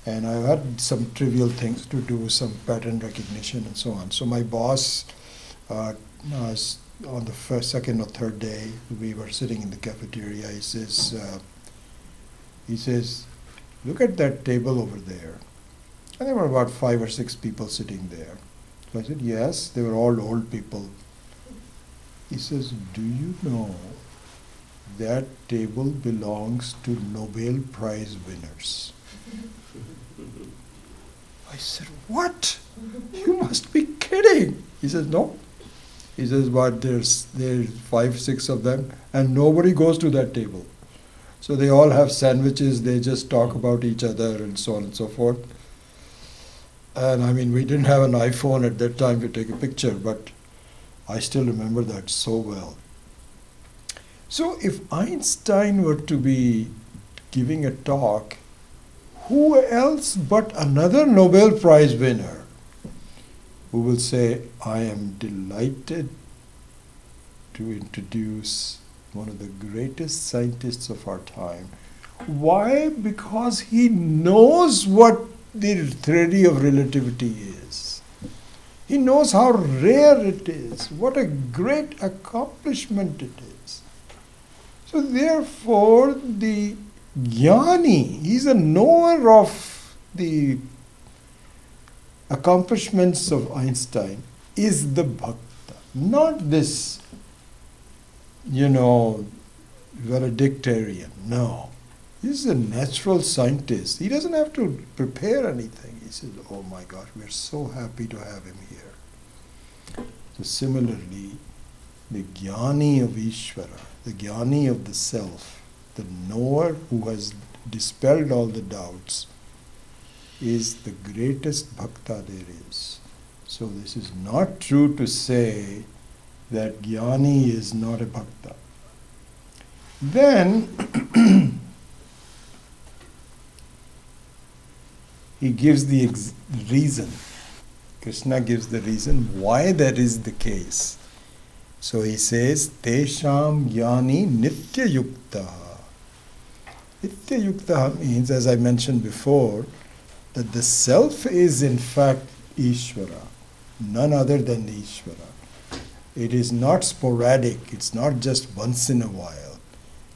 And I had some trivial things to do, some pattern recognition and so on. So my boss, on the first, second or third day, we were sitting in the cafeteria. He says, look at that table over there. And there were about 5 or 6 people sitting there. So I said, yes, they were all old people. He says, do you know that table belongs to Nobel Prize winners? I said, what? You must be kidding. He says, no. He says, but there's 5, 6 of them, and nobody goes to that table. So they all have sandwiches, they just talk about each other and so on and so forth. And I mean, we didn't have an iPhone at that time to take a picture, but I still remember that so well. So if Einstein were to be giving a talk, who else but another Nobel Prize winner who will say, I am delighted to introduce one of the greatest scientists of our time. Why? Because he knows what the theory of relativity is. He knows how rare it is, what a great accomplishment it is. So therefore, the jnani, he's a knower of the accomplishments of Einstein, is the bhakta, not this, valedictorian. No. He's a natural scientist. He doesn't have to prepare anything. He says, oh my gosh, we're so happy to have him here. So similarly, the jnani of Ishvara, the jnani of the self, the knower who has dispelled all the doubts, is the greatest bhakta there is. So this is not true to say that jnani is not a bhakta. Then he gives the reason. Krishna gives the reason why that is the case. So he says, Tesham Jnani Nitya Yukta. Nitya Yukta means, as I mentioned before, that the self is in fact Ishvara, none other than the Ishvara. It is not sporadic, it's not just once in a while.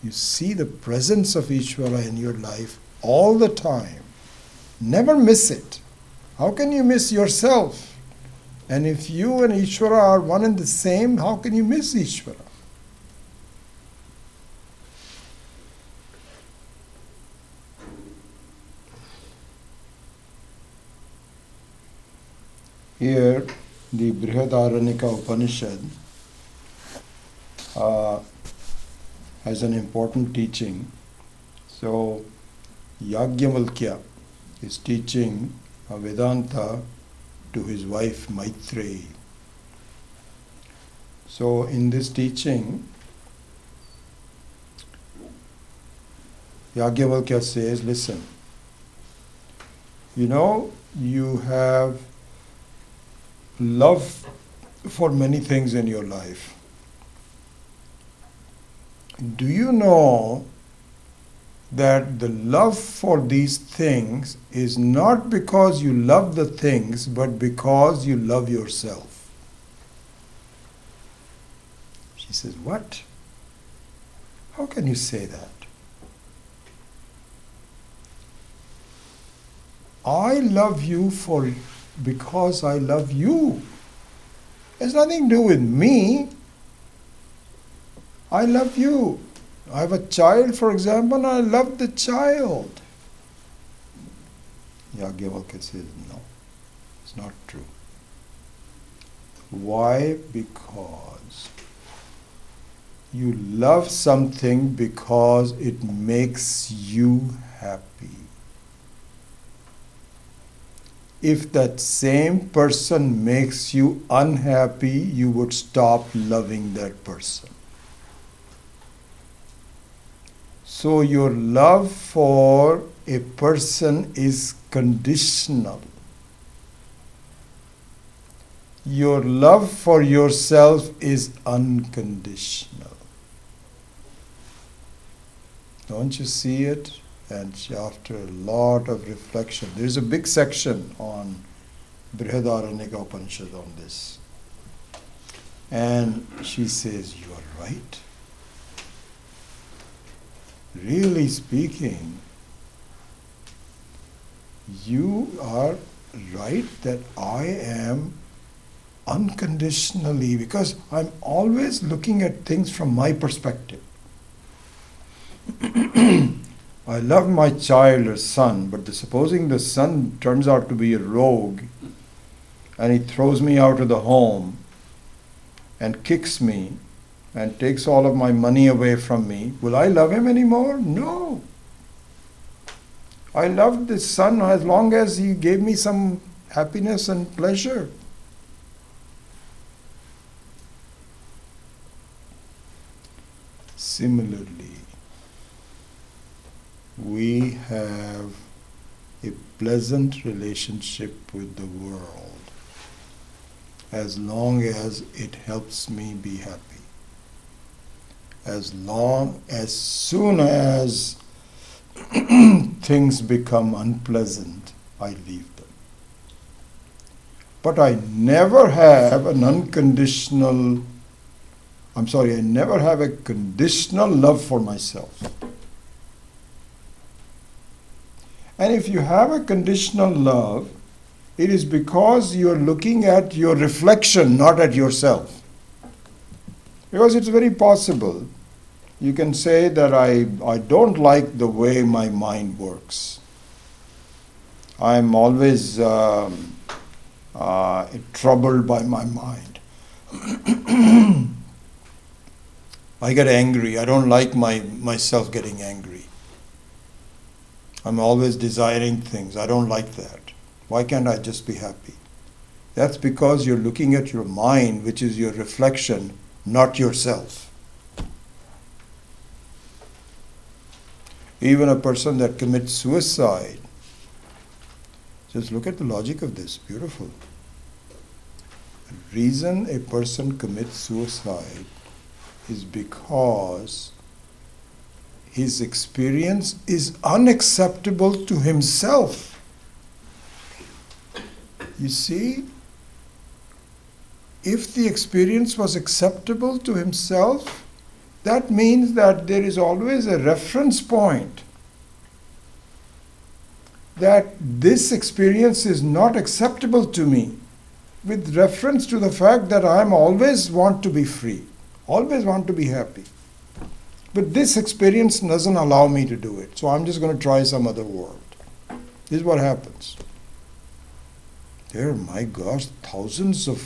You see the presence of Ishvara in your life all the time. Never miss it. How can you miss yourself? And if you and Ishvara are one and the same, how can you miss Ishvara? Here, the Brihadaranyaka Upanishad has an important teaching. So, Yajnavalkya is teaching Vedanta to his wife Maitreyi. So, in this teaching, Yajnavalkya says, listen, you have love for many things in your life. Do you know that the love for these things is not because you love the things, but because you love yourself? She says, what? How can you say that? I love you because I love you. It has nothing to do with me. I love you. I have a child, for example, and I love the child. Yajnavalkya says, no, it's not true. Why? Because you love something because it makes you happy. If that same person makes you unhappy, you would stop loving that person. So your love for a person is conditional. Your love for yourself is unconditional. Don't you see it? And after a lot of reflection, there is a big section on Brihadaranyaka Upanishad on this. And she says, you are right. Really speaking, you are right that I am unconditionally, because I'm always looking at things from my perspective. I love my child or son, but supposing the son turns out to be a rogue and he throws me out of the home and kicks me and takes all of my money away from me, will I love him anymore? No. I loved this son as long as he gave me some happiness and pleasure. Similarly, we have a pleasant relationship with the world as long as it helps me be happy. As soon as things become unpleasant, I leave them. But I never have I never have a conditional love for myself. And if you have a conditional love, it is because you are looking at your reflection, not at yourself. Because it's very possible you can say that I don't like the way my mind works. I'm always troubled by my mind. I get angry. I don't like myself getting angry. I'm always desiring things. I don't like that. Why can't I just be happy? That's because you're looking at your mind, which is your reflection, not yourself. Even a person that commits suicide, Just look at the logic of this. Beautiful. The reason a person commits suicide is because his experience is unacceptable to himself. You see, if the experience was acceptable to himself, that means that there is always a reference point that this experience is not acceptable to me, with reference to the fact that I always want to be free, always want to be happy. But this experience doesn't allow me to do it, so I'm just going to try some other world. This is what happens. There are, my gosh, thousands of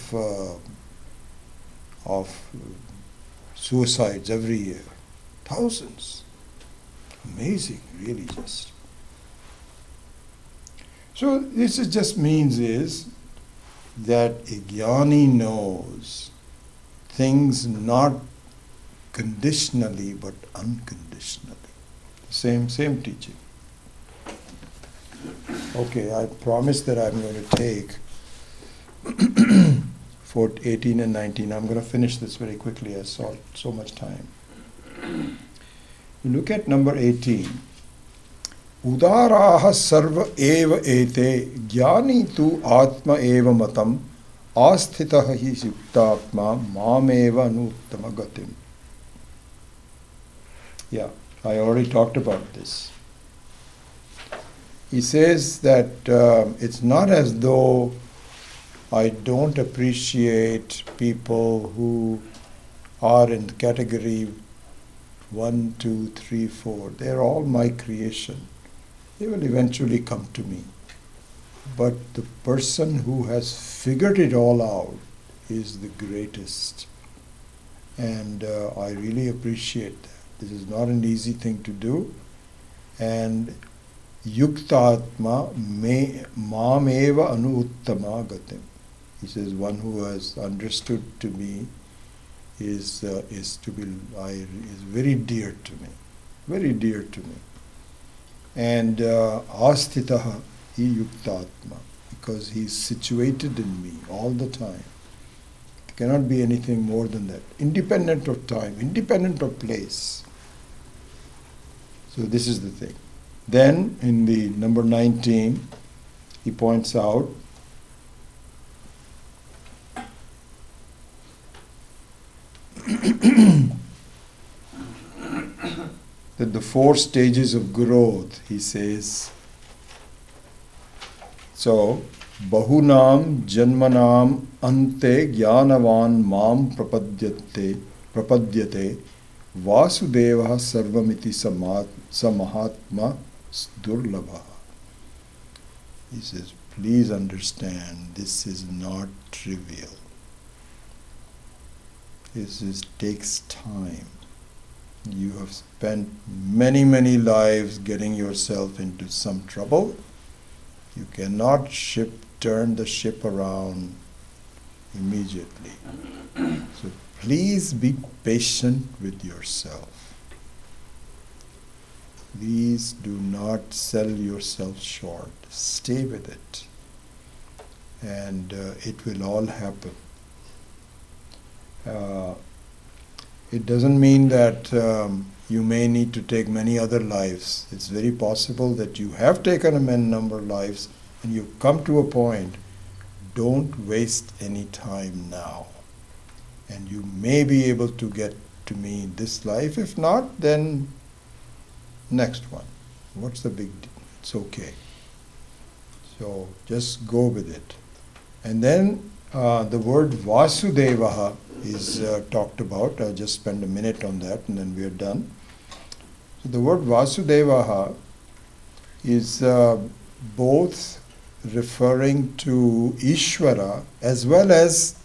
suicides every year. Thousands. Amazing, really, just. So this just means is that a jnani knows things not conditionally but unconditionally. Same teaching. Okay, I promise that I'm going to take for 18 and 19. I'm going to finish this very quickly. I saw so much time. Look at number 18. Udaraha sarva eva ete jnani tu atma eva matam asthitaha hi yuktatma mameva anuttama gatim. Yeah, I already talked about this. He says that it's not as though I don't appreciate people who are in category 1, 2, 3, 4. They're all my creation. They will eventually come to me. But the person who has figured it all out is the greatest. And I really appreciate that. This is not an easy thing to do. And yuktatma mameva anuttama gatim. He says one who has understood to me is very dear to me. Very dear to me. And astitaha hi yuktatma, because he is situated in me all the time. It cannot be anything more than that. Independent of time, independent of place. So this is the thing. Then in the number 19, he points out that the 4 stages of growth, he says, so, bahunam janmanam ante jnanavan mam prapadyate vasudeva sarvamiti samahatma durlabha. He says, please understand, this is not trivial. This takes time. You have spent many lives getting yourself into some trouble. You cannot turn the ship around immediately. So please be patient with yourself. Please do not sell yourself short. Stay with it. And it will all happen. It doesn't mean that you may need to take many other lives. It's very possible that you have taken a number of lives and you've come to a point. Don't waste any time now. And you may be able to get to me in this life. If not, then next one. What's the big deal? It's okay. So just go with it. And then the word Vasudevaha is talked about. I'll just spend a minute on that and then we are done. So the word Vasudevaha is both referring to Ishvara as well as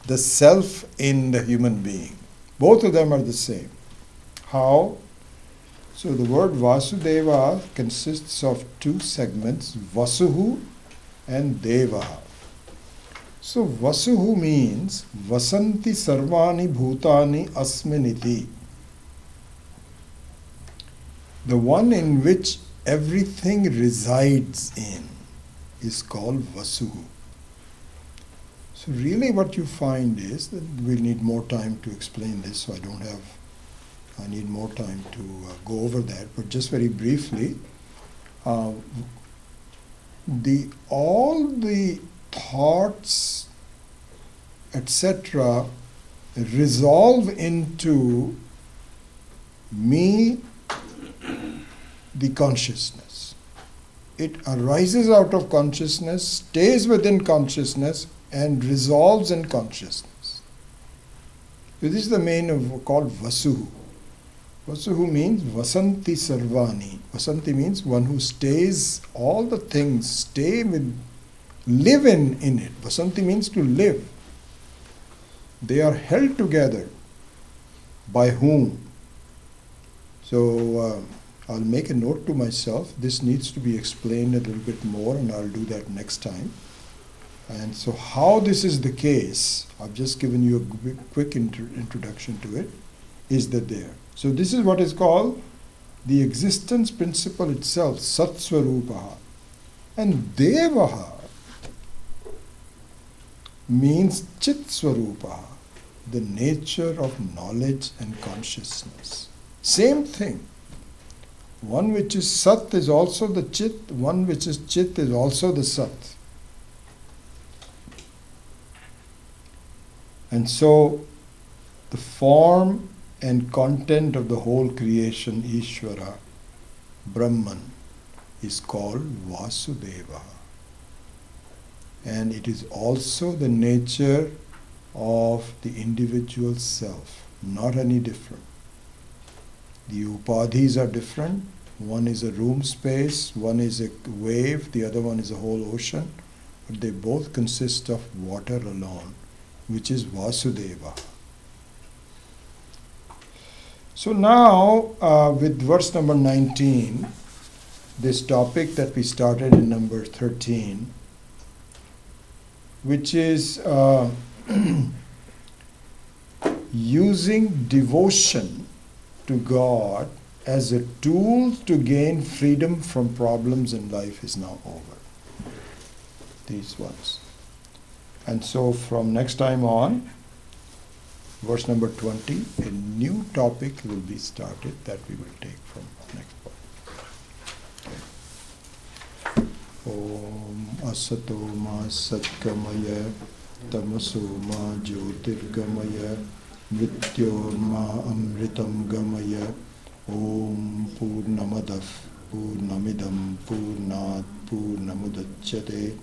the self in the human being. Both of them are the same. How? So the word Vasudeva consists of 2 segments, Vasuhu and Devaha. So Vasuhu means Vasanti Sarvani Bhutani Asminiti. The one in which everything resides in. is called Vasuhu. So really what you find is that we'll need more time to explain this, so I need more time to go over that, but just very briefly, all the thoughts, etc., resolve into me, the consciousness. It arises out of consciousness, stays within consciousness, and resolves in consciousness. So this is the main of called Vasuhu. Vasuhu means Vasanti Sarvani. Vasanti means one who stays, all the things stay with, live in it. Vasanti means to live. They are held together. By whom? So I'll make a note to myself. This needs to be explained a little bit more, and I'll do that next time. And so how this is the case, I've just given you a quick introduction to it, is that there. So this is what is called the existence principle itself, Satsvarupaha. And Devaha means Chitsvarupaha, the nature of knowledge and consciousness. Same thing. One which is Sat is also the Chit, one which is Chit is also the Sat. And so the form and content of the whole creation, Ishvara, Brahman, is called Vasudeva. And it is also the nature of the individual self, not any different. The upadhis are different. One is a room space, one is a wave, the other one is a whole ocean, but they both consist of water alone, which is Vasudeva. So now, with verse number 19, this topic that we started in number 13, which is using devotion to God as a tool to gain freedom from problems in life, is now over. These ones. And so from next time on, verse number 20, a new topic will be started that we will take from next part. Om Asato Ma Satkamaya Tamaso Ma Jyotirgamaya Mrityor Ma Amritam Gamaya Om Purnamadav Purnamidam Purnat Purnamudachyate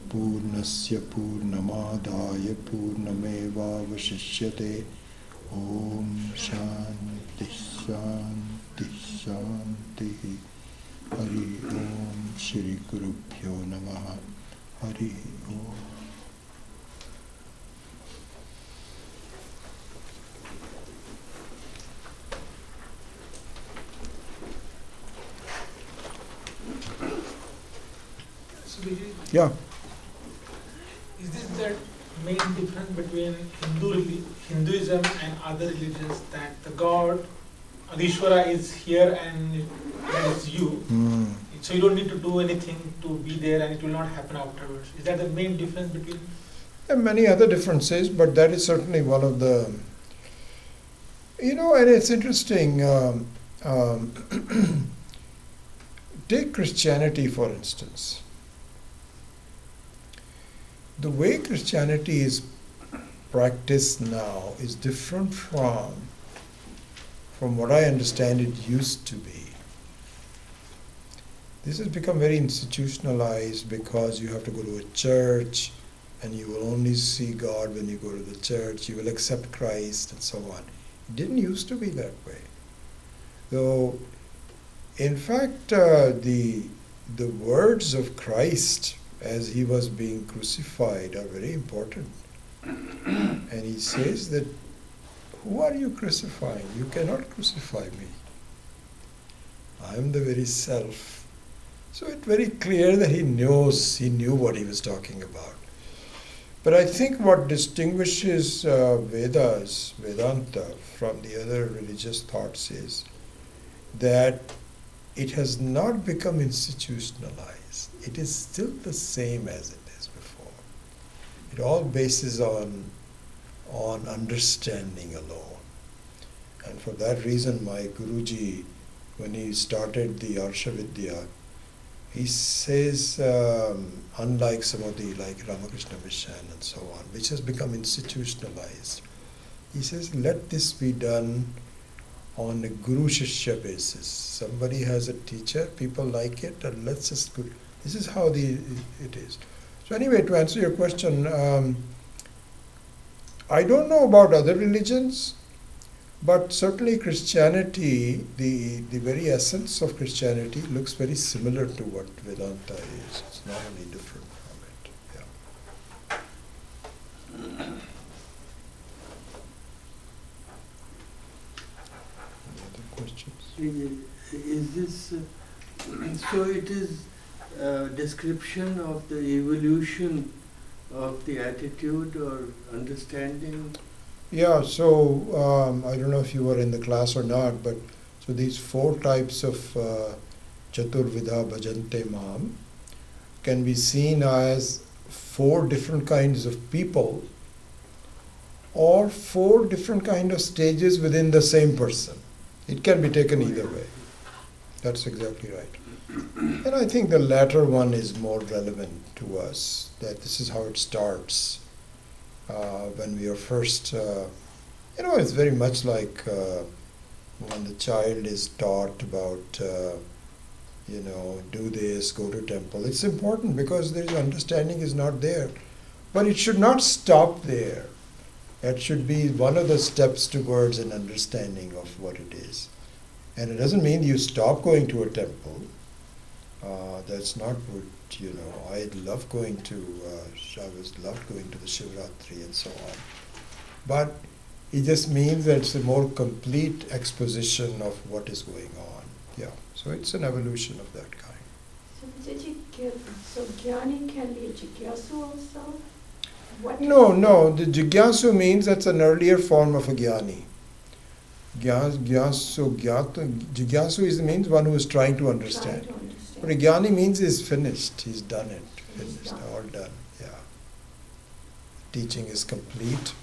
Purnasya Purnamadaya Purnameva Vashishyate. Om Shanti Shanti Shanti. Hari Om Shri Gurubhyo Namaha. Hari Om. Yeah. Is this the main difference between Hinduism and other religions, that the God, Adishwara, is here and that is you? So you don't need to do anything to be there, and it will not happen afterwards. Is that the main difference between? There are many other differences, but that is certainly one of the, and it's interesting. Take Christianity, for instance. The way Christianity is practiced now is different from what I understand it used to be. This has become very institutionalized because you have to go to a church and you will only see God when you go to the church. You will accept Christ and so on. It didn't used to be that way. Though, in fact, the words of Christ as he was being crucified are very important. And he says that, who are you crucifying? You cannot crucify me. I am the very self. So it's very clear that he knew what he was talking about. But I think what distinguishes Vedanta, from the other religious thoughts is that it has not become institutionalized. it is still the same as it is before. It all bases on understanding alone. And for that reason, my Guruji, when he started the Arsha Vidya, he says, unlike some of the, like Ramakrishna Mission and so on, which has become institutionalized, he says, let this be done on a Guru Shishya basis. Somebody has a teacher, people like it, and let's just go. This is how it is. So anyway, to answer your question, I don't know about other religions, but certainly Christianity, the very essence of Christianity looks very similar to what Vedanta is. It's not any different from it. Yeah. Any other questions? Is this so? It is a description of the evolution of the attitude or understanding. Yeah, so I don't know if you were in the class or not, but so these 4 types of Chaturvidha Bhajante Mam can be seen as 4 different kinds of people or 4 different kind of stages within the same person. It can be taken either way. That's exactly right. And I think the latter one is more relevant to us, that this is how it starts. When we are first, it's very much like when the child is taught about, do this, go to temple. It's important because their understanding is not there. But it should not stop there. It should be one of the steps towards an understanding of what it is. And it doesn't mean you stop going to a temple. That's not what, I love going to, loved going to the Shivratri and so on. But it just means that it's a more complete exposition of what is going on. Yeah, so it's an evolution of that kind. So Jnani can be a Jigyasu also? No, the Jigyasu means that's an earlier form of a Jnani. Jigyasu means one who is trying to understand. But a Jnani means he's finished, he's done it, finished, all done, yeah. Teaching is complete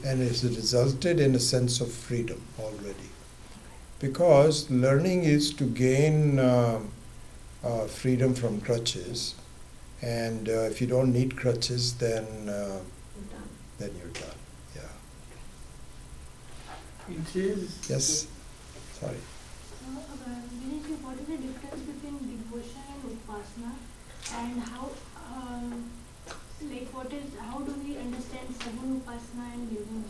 and it's resulted in a sense of freedom already. Because learning is to gain freedom from crutches, and if you don't need crutches, then you're done, yeah. It is. Yes? Sorry. What is the difference between devotion and upasana, and how do we understand sagun upasana and nirgun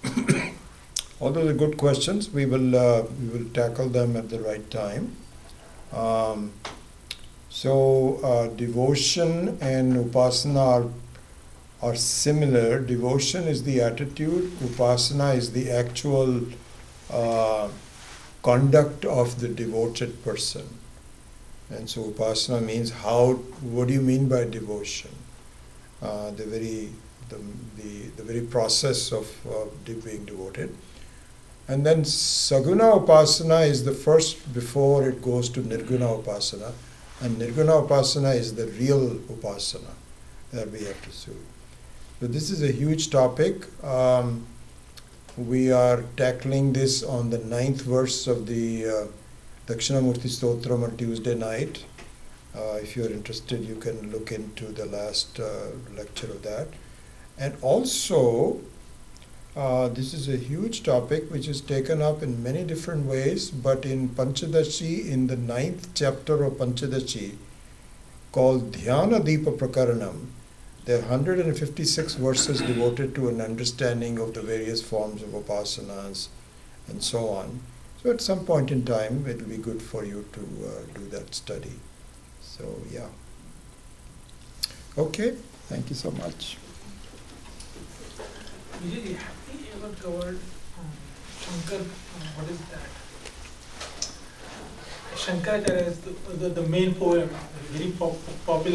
upasana? All those are good questions. We will tackle them at the right time. Devotion and upasana are similar. Devotion is the attitude. Upasana is the actual conduct of the devoted person. And so upasana means what do you mean by devotion? The very process of being devoted. And then saguna upasana is the first before it goes to nirguna upasana. And nirguna upasana is the real upasana that we have to do. So this is a huge topic. We are tackling this on the 9th verse of the Dakshinamurti Stotram on Tuesday night. If you are interested, you can look into the last lecture of that. And also, this is a huge topic which is taken up in many different ways, but in Panchadashi, in the 9th chapter of Panchadashi, called Dhyana Deepa Prakaranam, there are 156 verses devoted to an understanding of the various forms of upasanas and so on. So at some point in time, it will be good for you to do that study. So yeah. Okay, thank you so much. Vijay, have we ever covered Shankar? What is that? Shankaracharya is the main poem, very popular.